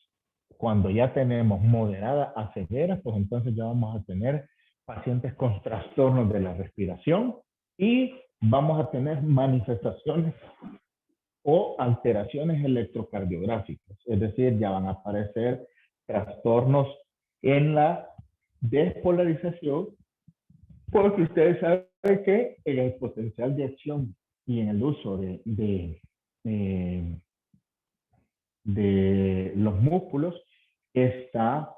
Cuando ya tenemos moderada a severa, pues entonces ya vamos a tener pacientes con trastornos de la respiración y vamos a tener manifestaciones o alteraciones electrocardiográficas. Es decir, ya van a aparecer trastornos en la despolarización, porque ustedes saben que en el potencial de acción y en el uso de los músculos está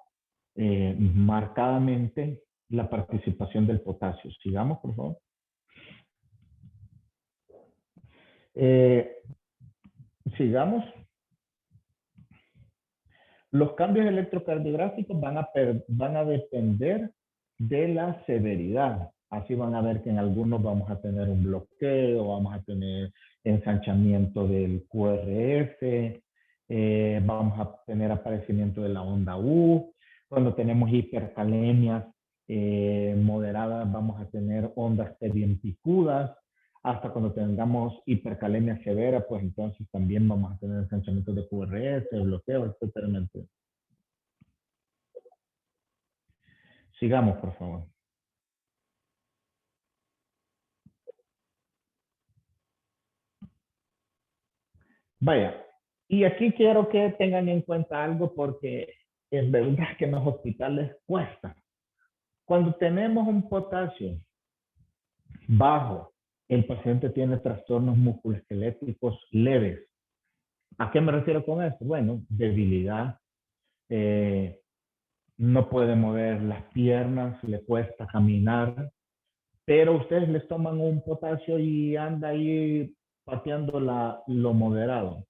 marcadamente la participación del potasio. Sigamos, por favor. Sigamos. Los cambios electrocardiográficos van a depender de la severidad. Así van a ver que en algunos vamos a tener un bloqueo, vamos a tener ensanchamiento del QRS, vamos a tener aparecimiento de la onda U. Cuando tenemos hipercalemias moderadas, vamos a tener ondas bien picudas. Hasta cuando tengamos hipercalemia severa, pues entonces también vamos a tener ensanchamiento de QRS, bloqueo, etcétera. Sigamos, por favor. Vaya, y aquí quiero que tengan en cuenta algo porque es verdad que en los hospitales cuesta. Cuando tenemos un potasio bajo, el paciente tiene trastornos musculoesqueléticos leves. ¿A qué me refiero con esto? Bueno, debilidad, no puede mover las piernas, le cuesta caminar, pero ustedes les toman un potasio y anda ahí pateando lo moderado.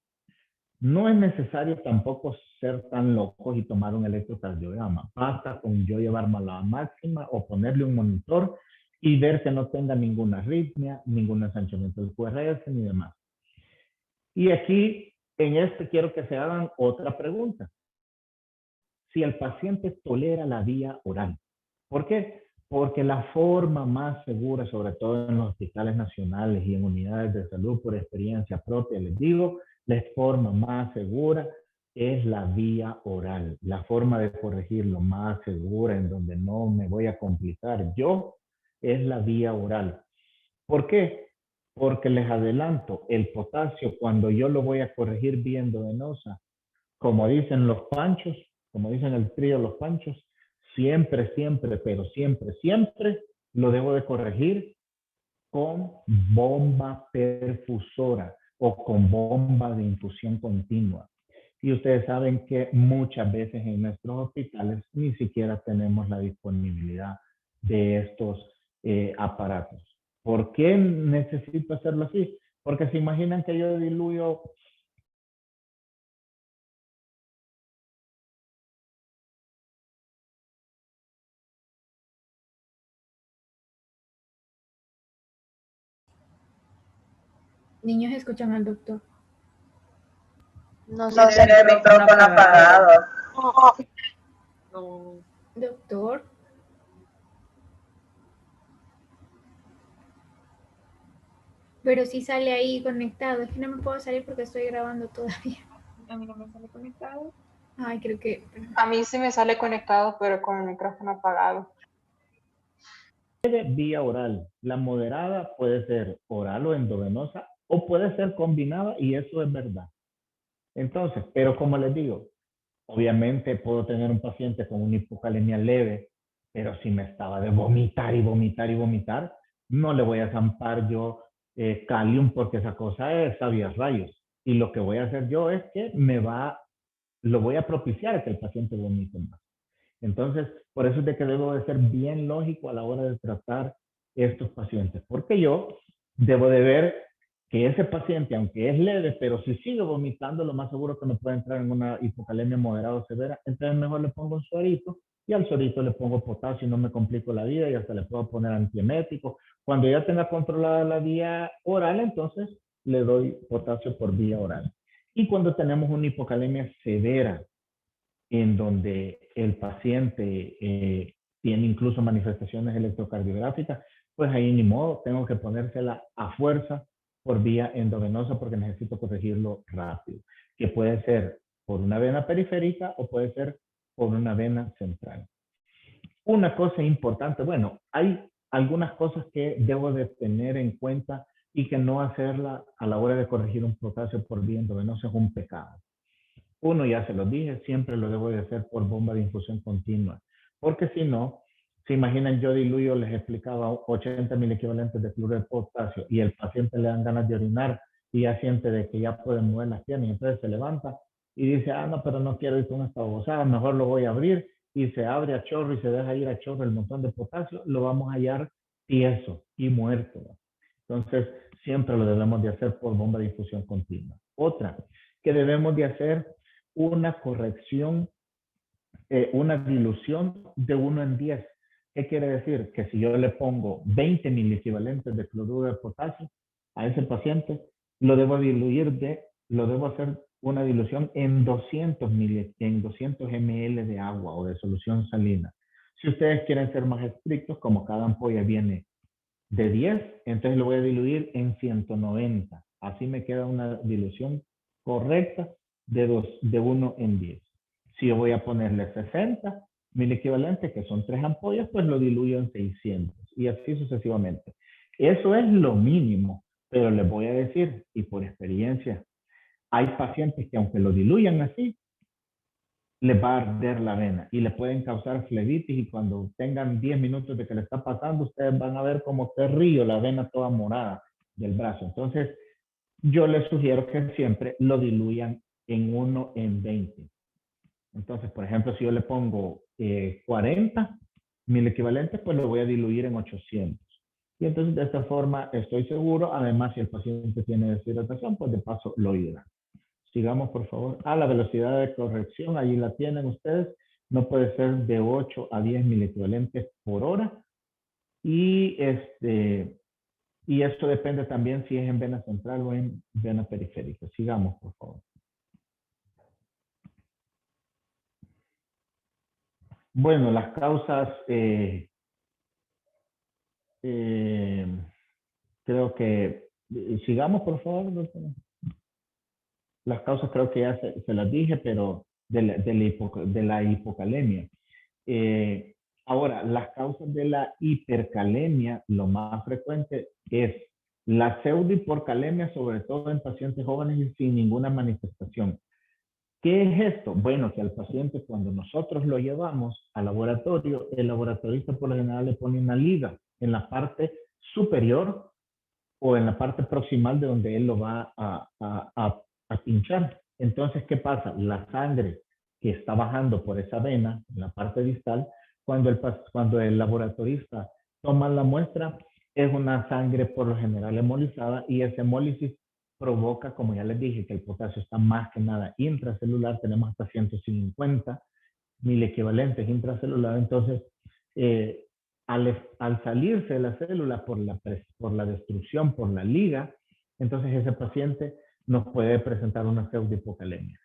No es necesario tampoco ser tan locos y tomar un electrocardiograma. Basta con yo llevarme a la máxima o ponerle un monitor y ver que no tenga ninguna arritmia, ningún ensanchamiento del QRS ni demás. Y aquí, en este, quiero que se hagan otra pregunta. Si el paciente tolera la vía oral. ¿Por qué? Porque la forma más segura, sobre todo en los hospitales nacionales y en unidades de salud por experiencia propia, les digo, la forma más segura es la vía oral. La forma de corregirlo más segura, en donde no me voy a complicar yo, es la vía oral. ¿Por qué? Porque les adelanto, el potasio, cuando yo lo voy a corregir vía endovenosa, como dicen los panchos, como dicen el trío Los Panchos, siempre, siempre, pero siempre, siempre lo debo de corregir con bomba perfusora o con bomba de infusión continua. Y ustedes saben que muchas veces en nuestros hospitales ni siquiera tenemos la disponibilidad de estos aparatos. ¿Por qué necesito hacerlo así? Porque se imaginan que yo diluyo Niños escuchan al doctor. No No será el micrófono apagado. Doctor. Pero sí sale ahí conectado. Es que no me puedo salir porque estoy grabando todavía. A mí no me sale conectado. Ay, creo que... A mí sí me sale conectado, pero con el micrófono apagado. vía oral. La moderada puede ser oral o endovenosa o puede ser combinada y eso es verdad. Entonces, pero como les digo, Obviamente puedo tener un paciente con una hipocalemia leve, pero si me estaba de vomitar y vomitar y vomitar, no le voy a zampar yo Calium porque esa cosa es a vías rayos. Y lo que voy a hacer yo es que lo voy a propiciar a que el paciente vomite más. Entonces, por eso es de que debo de ser bien lógico a la hora de tratar estos pacientes, porque yo debo de ver que ese paciente, aunque es leve, pero si sigue vomitando, lo más seguro que me puede entrar en una hipocalemia moderada o severa. Entonces mejor le pongo un suerito y al suerito le pongo potasio y no me complico la vida y hasta le puedo poner antiemético. Cuando ya tenga controlada la vía oral, entonces le doy potasio por vía oral. Y cuando tenemos una hipocalemia severa, en donde el paciente tiene incluso manifestaciones electrocardiográficas, pues ahí ni modo, tengo que ponérsela a fuerza por vía endovenosa porque necesito corregirlo rápido, que puede ser por una vena periférica o puede ser por una vena central. Una cosa importante, bueno, hay algunas cosas que debo de tener en cuenta y que no hacerla a la hora de corregir un potasio por vía endovenosa es un pecado. Uno, ya se lo dije, siempre lo debo de hacer por bomba de infusión continua, porque si no, se imaginan, yo diluyo, les explicaba, 80 mil equivalentes de cloruro de potasio y el paciente le dan ganas de orinar y ya siente de que ya puede mover las piernas y entonces se levanta y dice, no, pero no quiero ir con esta babosada, mejor lo voy a abrir y se abre a chorro y se deja ir a chorro el montón de potasio, lo vamos a hallar tieso y muerto. Entonces, siempre lo debemos de hacer por bomba de infusión continua. Otra, que debemos de hacer una corrección, una dilución de 1 en 10. ¿Qué quiere decir? Que si yo le pongo 20 mil equivalentes de cloruro de potasio a ese paciente, lo debo hacer una dilución en 200 ml de agua o de solución salina. Si ustedes quieren ser más estrictos, como cada ampolla viene de 10, entonces lo voy a diluir en 190. Así me queda una dilución correcta de 1 en 10. Si yo voy a ponerle 60 mil equivalentes, que son 3 ampollas, pues lo diluyo en 600 y así sucesivamente. Eso es lo mínimo, pero les voy a decir, y por experiencia, hay pacientes que aunque lo diluyan así, les va a arder la vena y le pueden causar flebitis y cuando tengan 10 minutos de que le está pasando, ustedes van a ver como que río la vena toda morada del brazo. Entonces, yo les sugiero que siempre lo diluyan en 1 en 20. Entonces, por ejemplo, si yo le pongo 40 mil equivalentes, pues lo voy a diluir en 800. Y entonces de esta forma estoy seguro, además si el paciente tiene deshidratación, pues de paso lo hidrata. Sigamos, por favor. La velocidad de corrección, allí la tienen ustedes. No puede ser de 8 a 10 mil equivalentes por hora. Y esto depende también si es en vena central o en vena periférica. Sigamos, por favor. Bueno, las causas, creo que, sigamos, por favor, doctor. Las causas creo que ya se las dije, pero de la hipocalemia. Ahora, las causas de la hipercalemia, lo más frecuente es la pseudohipocalemia, sobre todo en pacientes jóvenes y sin ninguna manifestación. ¿Qué es esto? Bueno, que al paciente cuando nosotros lo llevamos al laboratorio, el laboratorista por lo general le pone una liga en la parte superior o en la parte proximal de donde él lo va a pinchar. Entonces, ¿qué pasa? La sangre que está bajando por esa vena, en la parte distal, cuando el laboratorista toma la muestra, es una sangre por lo general hemolizada y esa hemólisis provoca, como ya les dije, que el potasio está más que nada intracelular, tenemos hasta 150 mil equivalentes intracelular, entonces al salirse de la célula por la destrucción, por la liga, entonces ese paciente nos puede presentar una pseudohipocalemia.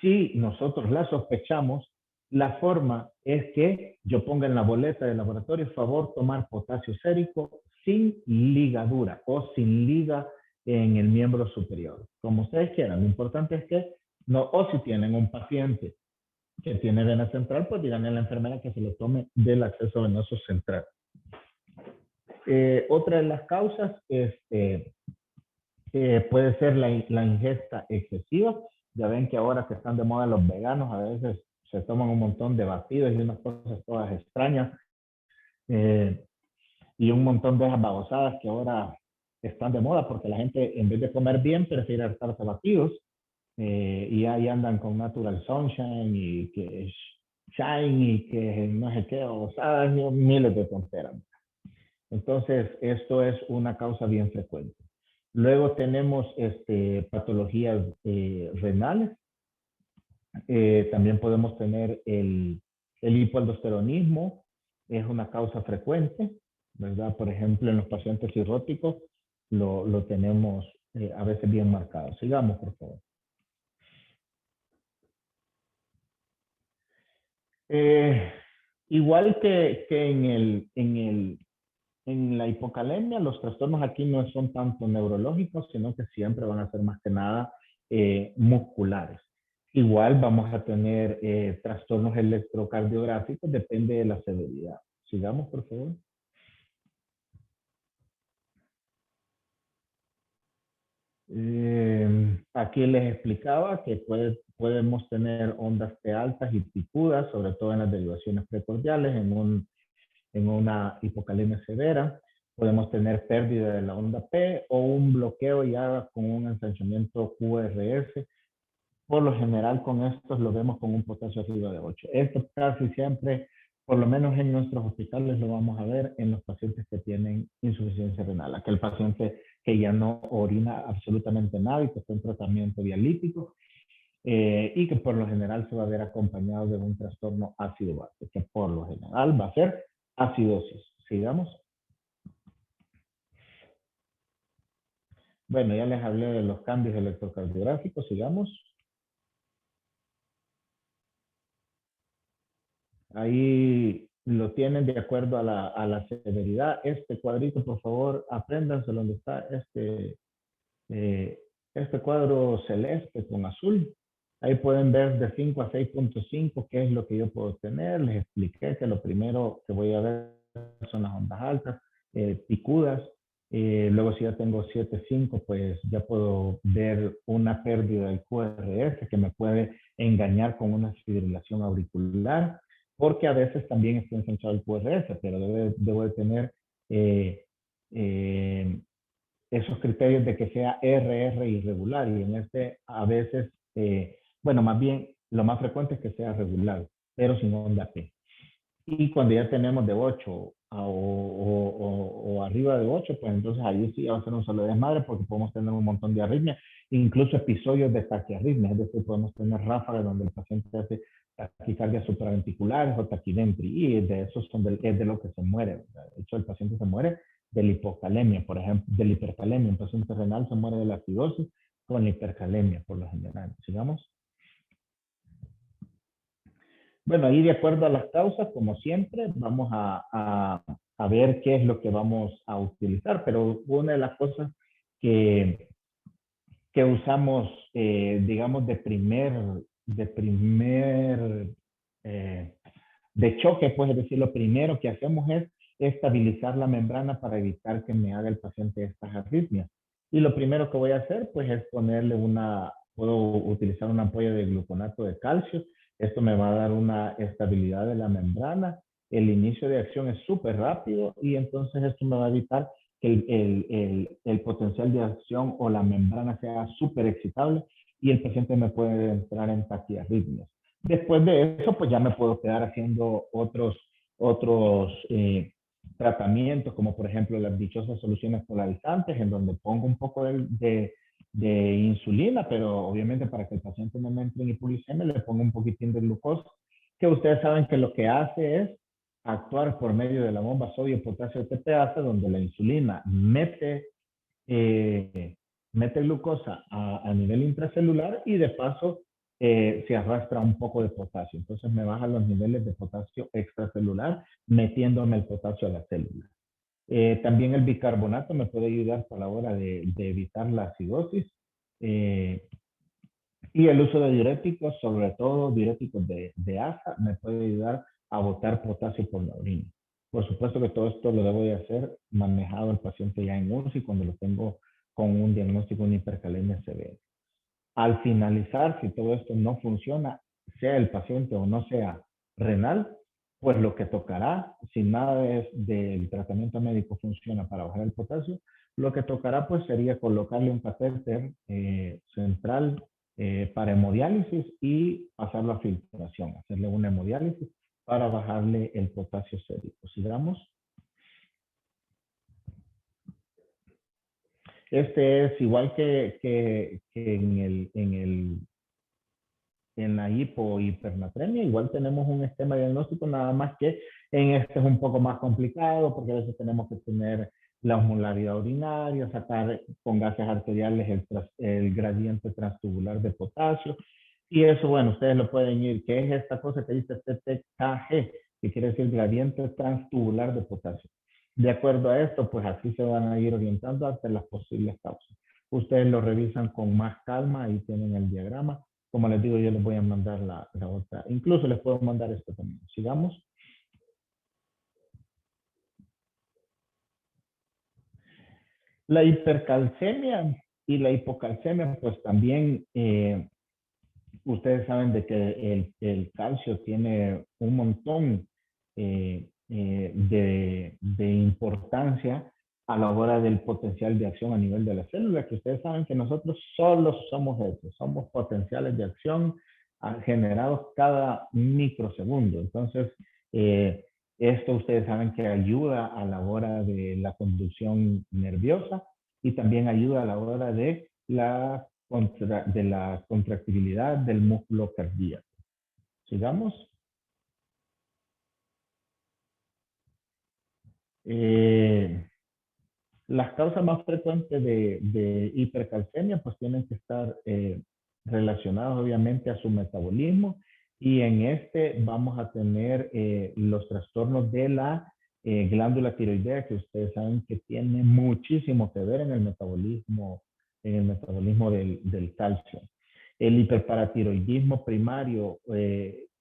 Si nosotros la sospechamos, la forma es que yo ponga en la boleta del laboratorio, favor, tomar potasio sérico sin ligadura o sin liga en el miembro superior. Como ustedes quieran, lo importante es que, o si tienen un paciente que tiene vena central, pues díganle a la enfermera que se lo tome del acceso venoso central. Otra de las causas puede ser la ingesta excesiva Ya ven que ahora que están de moda los veganos, a veces se toman un montón de batidos y unas cosas todas extrañas. Y un montón de esas babosadas que ahora están de moda porque la gente en vez de comer bien prefiere hartarse batidos y ahí andan con Natural Sunshine y que Shine y que no sé qué, babosadas, miles de tonteras. Entonces, esto es una causa bien frecuente. Luego tenemos patologías renales. También podemos tener el hipoaldosteronismo, es una causa frecuente, ¿verdad? Por ejemplo, en los pacientes cirróticos lo tenemos a veces bien marcado. Sigamos, por favor. Igual que en la hipocalemia, los trastornos aquí no son tanto neurológicos, sino que siempre van a ser más que nada musculares. Igual vamos a tener trastornos electrocardiográficos, depende de la severidad. Sigamos, por favor. Aquí les explicaba que podemos tener ondas T altas y picudas, sobre todo en las derivaciones precordiales, en una hipocalemia severa. Podemos tener pérdida de la onda P o un bloqueo ya con un ensanchamiento QRS. Por lo general con estos lo vemos con un potasio arriba de 8. Esto casi siempre, por lo menos en nuestros hospitales, lo vamos a ver en los pacientes que tienen insuficiencia renal. Aquel paciente que ya no orina absolutamente nada y que está en tratamiento dialítico y que por lo general se va a ver acompañado de un trastorno ácido-base, que por lo general va a ser acidosis. Sigamos. Bueno, ya les hablé de los cambios electrocardiográficos. Sigamos. Ahí lo tienen de acuerdo a la severidad. Este cuadrito, por favor, apréndanse donde está este cuadro celeste con azul. Ahí pueden ver de 5 a 6.5 qué es lo que yo puedo tener. Les expliqué que lo primero que voy a ver son las ondas altas, picudas. Luego si ya tengo 7.5, pues ya puedo ver una pérdida del QRS que me puede engañar con una fibrilación auricular, porque a veces también está ensanchado el QRS, pero debo de tener esos criterios de que sea RR irregular, y en a veces, bueno, más bien lo más frecuente es que sea regular, pero sin onda P. Y cuando ya tenemos de 8 o arriba de 8, pues entonces ahí sí va a ser un solo desmadre porque podemos tener un montón de arritmias, incluso episodios de taquiarritmia, es decir, podemos tener ráfagas donde el paciente hace taquicardias supraventriculares o taquidentri, y de esos es de lo que se muere, ¿verdad? De hecho, el paciente se muere de la hipocalemia, por ejemplo, de la hipercalemia. Un paciente renal se muere de la acidosis con la hipercalemia, por lo general. Sigamos. Bueno, ahí de acuerdo a las causas, como siempre, vamos a ver qué es lo que vamos a utilizar, pero una de las cosas que usamos, digamos, de choque, pues es decir, lo primero que hacemos es estabilizar la membrana para evitar que me haga el paciente estas arritmias. Y lo primero que voy a hacer, pues es ponerle puedo utilizar una ampolla de gluconato de calcio. Esto me va a dar una estabilidad de la membrana. El inicio de acción es súper rápido y entonces esto me va a evitar que el potencial de acción o la membrana sea súper excitable y el paciente me puede entrar en taquiarritmias. Después de eso, pues ya me puedo quedar haciendo otros tratamientos, como por ejemplo las dichosas soluciones polarizantes, en donde pongo un poco de insulina, pero obviamente para que el paciente no me entre en hipoglucemia, le pongo un poquitín de glucosa, que ustedes saben que lo que hace es actuar por medio de la bomba sodio-potasio TPase, donde la insulina mete glucosa a nivel intracelular y de paso se arrastra un poco de potasio. Entonces me baja los niveles de potasio extracelular metiéndome el potasio a la célula. También el bicarbonato me puede ayudar a la hora de evitar la acidosis. Y el uso de diuréticos, sobre todo diuréticos de ASA, me puede ayudar a botar potasio por la orina. Por supuesto que todo esto lo debo de hacer manejado el paciente ya en UCI cuando lo tengo con un diagnóstico de una hipercalemia severa. Al finalizar, si todo esto no funciona, sea el paciente o no sea renal, pues lo que tocará, si nada del tratamiento médico funciona para bajar el potasio, lo que tocará pues sería colocarle un catéter central para hemodiálisis y pasarlo a filtración, hacerle una hemodiálisis para bajarle el potasio sérico. Sigamos. Este es igual que en la hipernatremia, igual tenemos un esquema diagnóstico, nada más que en este es un poco más complicado porque a veces tenemos que tener la osmolaridad urinaria, sacar con gases arteriales el gradiente transtubular de potasio. Y eso, bueno, ustedes lo pueden ir. ¿Qué es esta cosa que dice TTKG? Que quiere decir gradiente transtubular de potasio. De acuerdo a esto, pues así se van a ir orientando hacia las posibles causas. Ustedes lo revisan con más calma, ahí tienen el diagrama. Como les digo, yo les voy a mandar la otra. Incluso les puedo mandar esto también. Sigamos. La hipercalcemia y la hipocalcemia, pues también ustedes saben de que el calcio tiene un montón de importancia a la hora del potencial de acción a nivel de la célula, que ustedes saben que nosotros solo somos eso, somos potenciales de acción generados cada microsegundo. Entonces, esto ustedes saben que ayuda a la hora de la conducción nerviosa y también ayuda a la hora de la contractibilidad del músculo cardíaco. Sigamos. Las causas más frecuentes de hipercalcemia pues tienen que estar relacionadas obviamente a su metabolismo y en este vamos a tener los trastornos de la glándula tiroidea, que ustedes saben que tiene muchísimo que ver en el metabolismo del calcio. El hiperparatiroidismo primario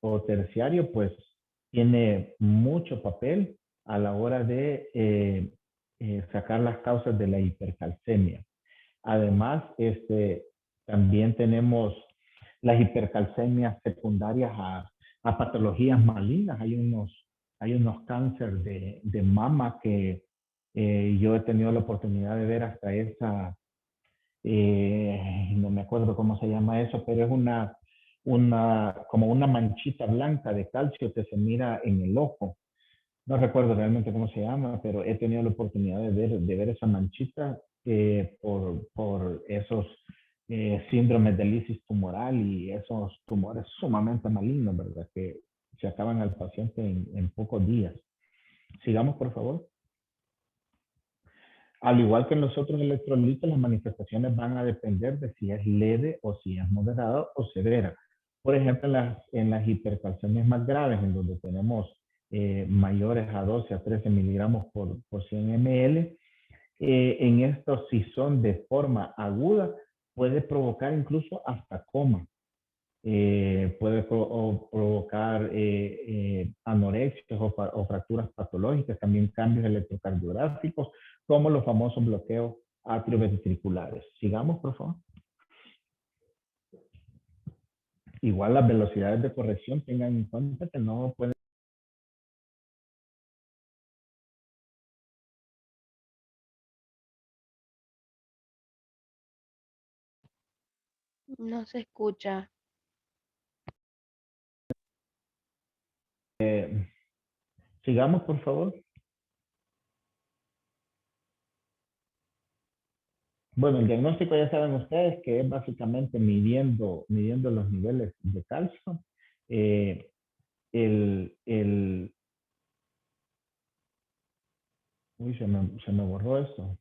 o terciario pues tiene mucho papel a la hora de sacar las causas de la hipercalcemia. Además, también tenemos las hipercalcemias secundarias a patologías malignas. Hay unos cánceres de mama que yo he tenido la oportunidad de ver hasta esa, no me acuerdo cómo se llama eso, pero es como una manchita blanca de calcio que se mira en el ojo. No recuerdo realmente cómo se llama, pero he tenido la oportunidad de ver esa manchita por esos síndromes de lisis tumoral y esos tumores sumamente malignos, ¿verdad? Que se acaban al paciente en pocos días. Sigamos, por favor. Al igual que en los otros electrolitos, las manifestaciones van a depender de si es leve o si es moderada o severa. Por ejemplo, en las hipercalcemias más graves, en donde tenemos mayores a 12 a 13 miligramos por 100 ml, en estos, si son de forma aguda, puede provocar incluso hasta coma. Puede provocar anorexias o fracturas patológicas, también cambios electrocardiográficos, como los famosos bloqueos atrioventriculares. Sigamos, por favor. Igual las velocidades de corrección, tengan en cuenta que no pueden. No se escucha. Sigamos, por favor. Bueno, el diagnóstico ya saben ustedes que es básicamente midiendo los niveles de calcio. Uy, se me borró esto.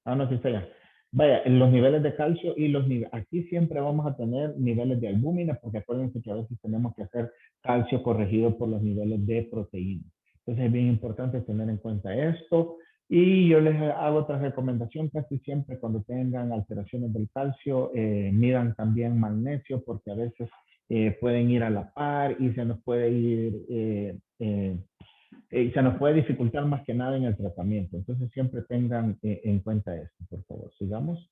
Ah, no, sí está ya. Vaya, los niveles de calcio y aquí siempre vamos a tener niveles de albúmina, porque acuérdense que a veces tenemos que hacer calcio corregido por los niveles de proteína. Entonces es bien importante tener en cuenta esto. Y yo les hago otra recomendación, casi siempre cuando tengan alteraciones del calcio, midan también magnesio, porque a veces pueden ir a la par y se nos puede ir se nos puede dificultar más que nada en el tratamiento. Entonces siempre tengan en cuenta esto, por favor. Sigamos.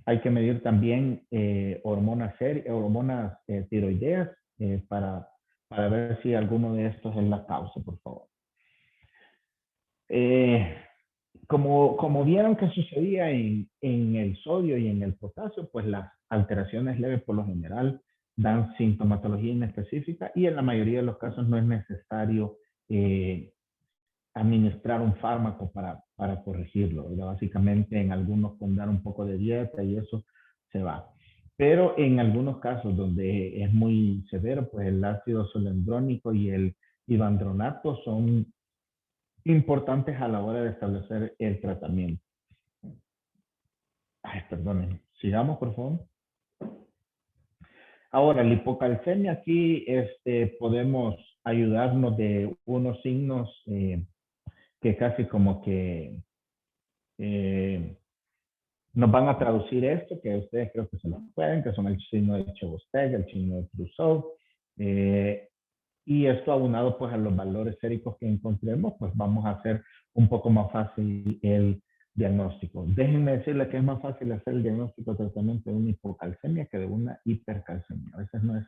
Hay que medir también hormonas tiroideas para ver si alguno de estos es la causa, por favor. Como vieron que sucedía en el sodio y en el potasio, pues las alteraciones leves por lo general dan sintomatología inespecífica y en la mayoría de los casos no es necesario administrar un fármaco para corregirlo, ¿verdad? Básicamente en algunos con dar un poco de dieta y eso se va. Pero en algunos casos donde es muy severo, pues el ácido solendrónico y el ivandronato son importantes a la hora de establecer el tratamiento. Ay, perdonen. Sigamos, por favor. Ahora, la hipocalcemia aquí podemos ayudarnos de unos signos que casi como que nos van a traducir esto, que ustedes creo que se lo pueden, que son el signo de Chebosteg, el signo de Trousseau, y esto aunado pues a los valores séricos que encontremos, pues vamos a hacer un poco más fácil el diagnóstico. Déjenme decirles que es más fácil hacer el diagnóstico de tratamiento de una hipocalcemia que de una hipercalcemia. A veces no es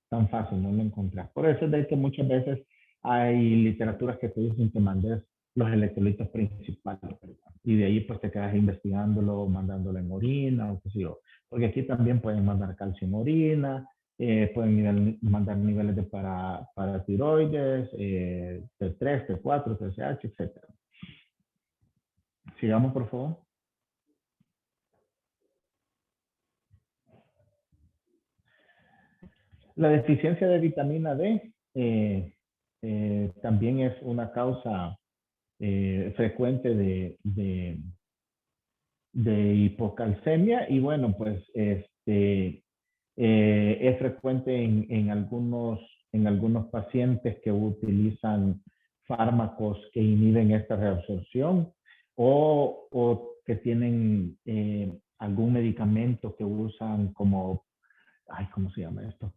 tan fácil, no lo encontrar. Por eso es de que muchas veces hay literaturas que te dicen que mandes los electrolitos principales, ¿verdad? Y de ahí pues te quedas investigándolo, mandándolo en orina o qué sé yo. Porque aquí también pueden mandar calcio en orina, pueden mandar niveles de paratiroides, T3, T4, TSH, etc. Sigamos, por favor. La deficiencia de vitamina D también es una causa frecuente de hipocalcemia y bueno, pues es frecuente en algunos pacientes que utilizan fármacos que inhiben esta reabsorción o que tienen algún medicamento que usan como, ¿cómo se llama esto?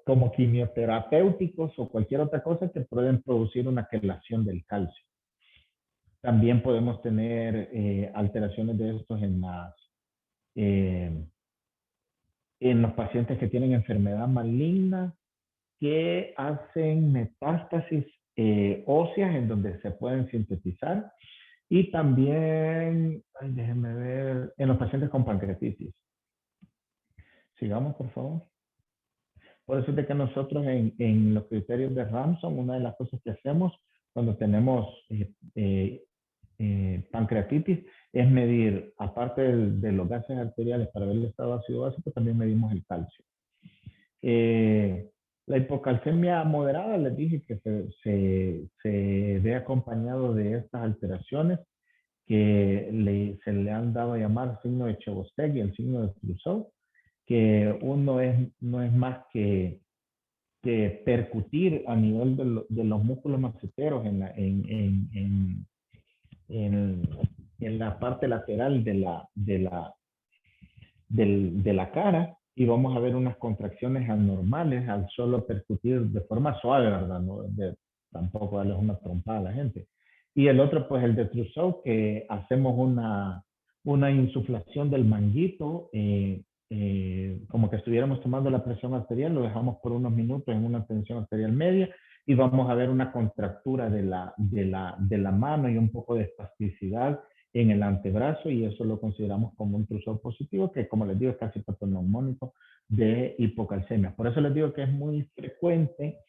Como quimioterapéuticos o cualquier otra cosa que pueden producir una quelación del calcio. También podemos tener alteraciones de estos en los pacientes que tienen enfermedad maligna que hacen metástasis óseas en donde se pueden sintetizar y también, déjenme ver, en los pacientes con pancreatitis. Sigamos, por favor. Por eso es de que nosotros en los criterios de Ramsson, una de las cosas que hacemos cuando tenemos pancreatitis es medir, aparte de los gases arteriales para ver el estado ácido básico, también medimos el calcio. La hipocalcemia moderada, les dije que se ve acompañado de estas alteraciones que se le han dado a llamar signo de Chebosteg y el signo de Trousseau, que uno no es más que percutir a nivel de los músculos maceteros en la parte lateral de la cara y vamos a ver unas contracciones anormales al solo percutir de forma suave, ¿verdad? No tampoco darles una trompada a la gente. Y el otro, pues el de Trousseau, que hacemos una insuflación del manguito, como que estuviéramos tomando la presión arterial, lo dejamos por unos minutos en una tensión arterial media y vamos a ver una contractura de la mano y un poco de espasticidad en el antebrazo y eso lo consideramos como un Trousseau positivo, que como les digo es casi patoneumónico de hipocalcemia. Por eso les digo que es muy frecuente,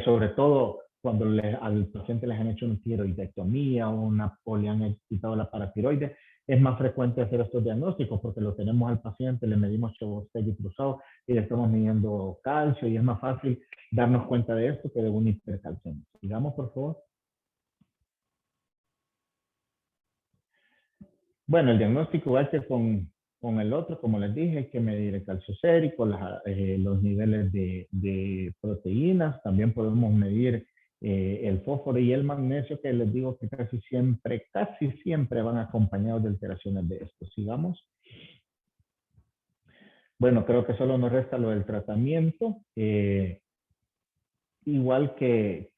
sobre todo cuando al paciente les han hecho una tiroidectomía o le han quitado la paratiroides, es más frecuente hacer estos diagnósticos porque lo tenemos al paciente, le medimos Chebosteg y Trousseau y le estamos midiendo calcio y es más fácil darnos cuenta de esto que de una hipercalcemia. Sigamos, por favor. Bueno, el diagnóstico igual que con el otro, como les dije, hay que medir el calcio sérico, los niveles de proteínas, también podemos medir el fósforo y el magnesio, que les digo que casi siempre van acompañados de alteraciones de esto. Sigamos. Bueno, creo que solo nos resta lo del tratamiento. Igual que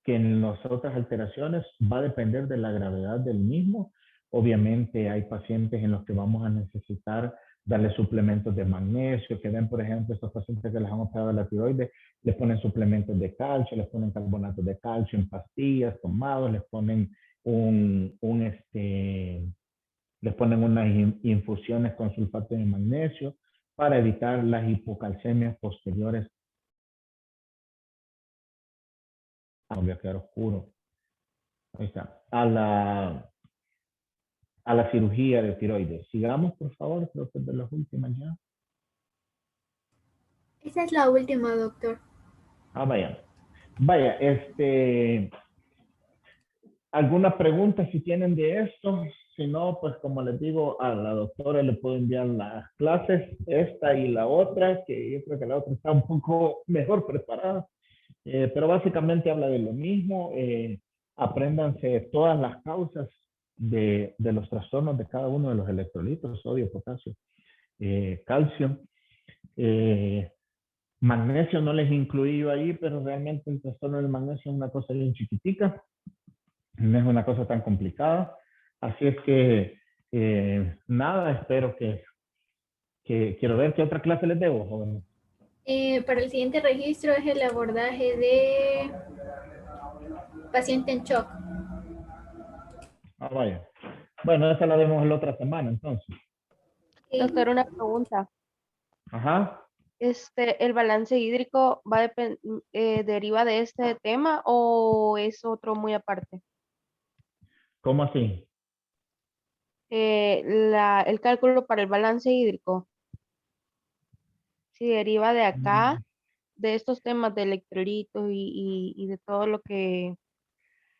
en las otras alteraciones, va a depender de la gravedad del mismo. Obviamente hay pacientes en los que vamos a necesitar darle suplementos de magnesio, que ven, por ejemplo, estos pacientes que les han operado la tiroides, les ponen suplementos de calcio, les ponen carbonato de calcio en pastillas, tomados, les ponen les ponen unas infusiones con sulfato de magnesio para evitar las hipocalcemias posteriores. Voy a quedar oscuro. Ahí está. A la cirugía de tiroides. Sigamos, por favor, creo que es de las últimas ya. Esa es la última, doctor. Vaya. Vaya, ¿alguna pregunta si tienen de esto? Si no, pues como les digo, a la doctora le puedo enviar las clases, esta y la otra, que yo creo que la otra está un poco mejor preparada. Pero básicamente habla de lo mismo. Apréndanse todas las causas de los trastornos de cada uno de los electrolitos, sodio, potasio, calcio. Magnesio no les incluí yo ahí, pero realmente el trastorno del magnesio es una cosa bien chiquitica. No es una cosa tan complicada. Así es que, nada, espero que quiero ver qué otra clase les debo, jóvenes. Para el siguiente registro es el abordaje de paciente en shock. Vaya. Bueno, esa la vemos la otra semana, entonces. Doctor, una pregunta. Ajá. ¿El balance hídrico deriva de este tema o es otro muy aparte? ¿Cómo así? El cálculo para el balance hídrico, si deriva de acá, de estos temas de electrolitos y de todo lo que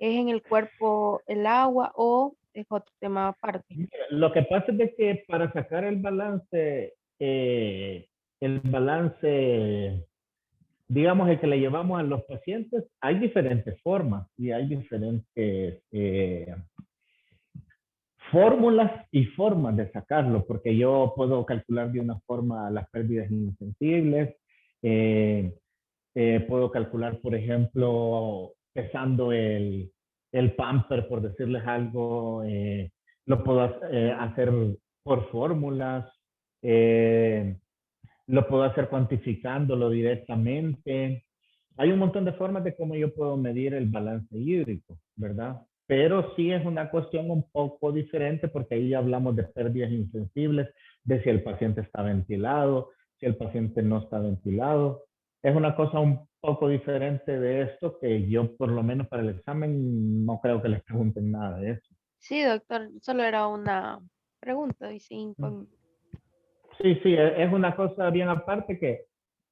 es en el cuerpo el agua, o es otro tema aparte. Mira, lo que pasa es de que para sacar el balance, digamos, el que le llevamos a los pacientes, hay diferentes formas y hay diferentes fórmulas y formas de sacarlo, porque yo puedo calcular de una forma las pérdidas insensibles, puedo calcular, por ejemplo, pesando el pamper, por decirles algo, lo puedo hacer por fórmulas, lo puedo hacer cuantificándolo directamente. Hay un montón de formas de cómo yo puedo medir el balance hídrico, ¿verdad? Pero sí es una cuestión un poco diferente porque ahí hablamos de pérdidas insensibles, de si el paciente está ventilado, si el paciente no está ventilado. Es una cosa un poco diferente de esto que yo, por lo menos para el examen, no creo que les pregunten nada de eso. Sí, doctor, solo era una pregunta y sin... Sí, es una cosa bien aparte que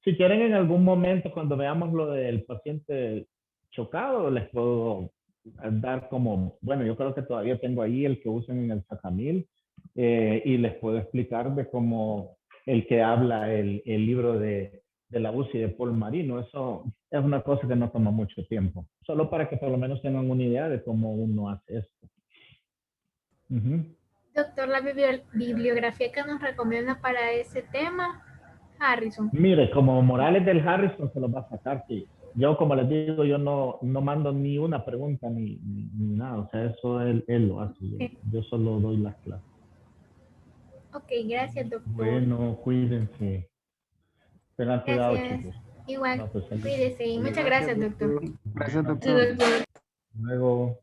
si quieren en algún momento cuando veamos lo del paciente chocado, les puedo dar como, bueno, yo creo que todavía tengo ahí el que usan en el Sacamil y les puedo explicar de cómo el que habla el libro de la UCI de Paul Marino. Eso es una cosa que no toma mucho tiempo, solo para que por lo menos tengan una idea de cómo uno hace esto. Doctor, la bibliografía que nos recomienda para ese tema, Harrison. Mire, como Morales del Harrison se los va a sacar, sí. Yo, como les digo, yo no mando ni una pregunta ni nada. O sea, eso él lo hace. Yo solo doy las clases. Ok, gracias, doctor. Bueno, cuídense. Tengan cuidado, Gracias. chicos. Igual, No, pues, cuídese y muchas gracias, doctor. Gracias, doctor. Sí, doctor. Luego.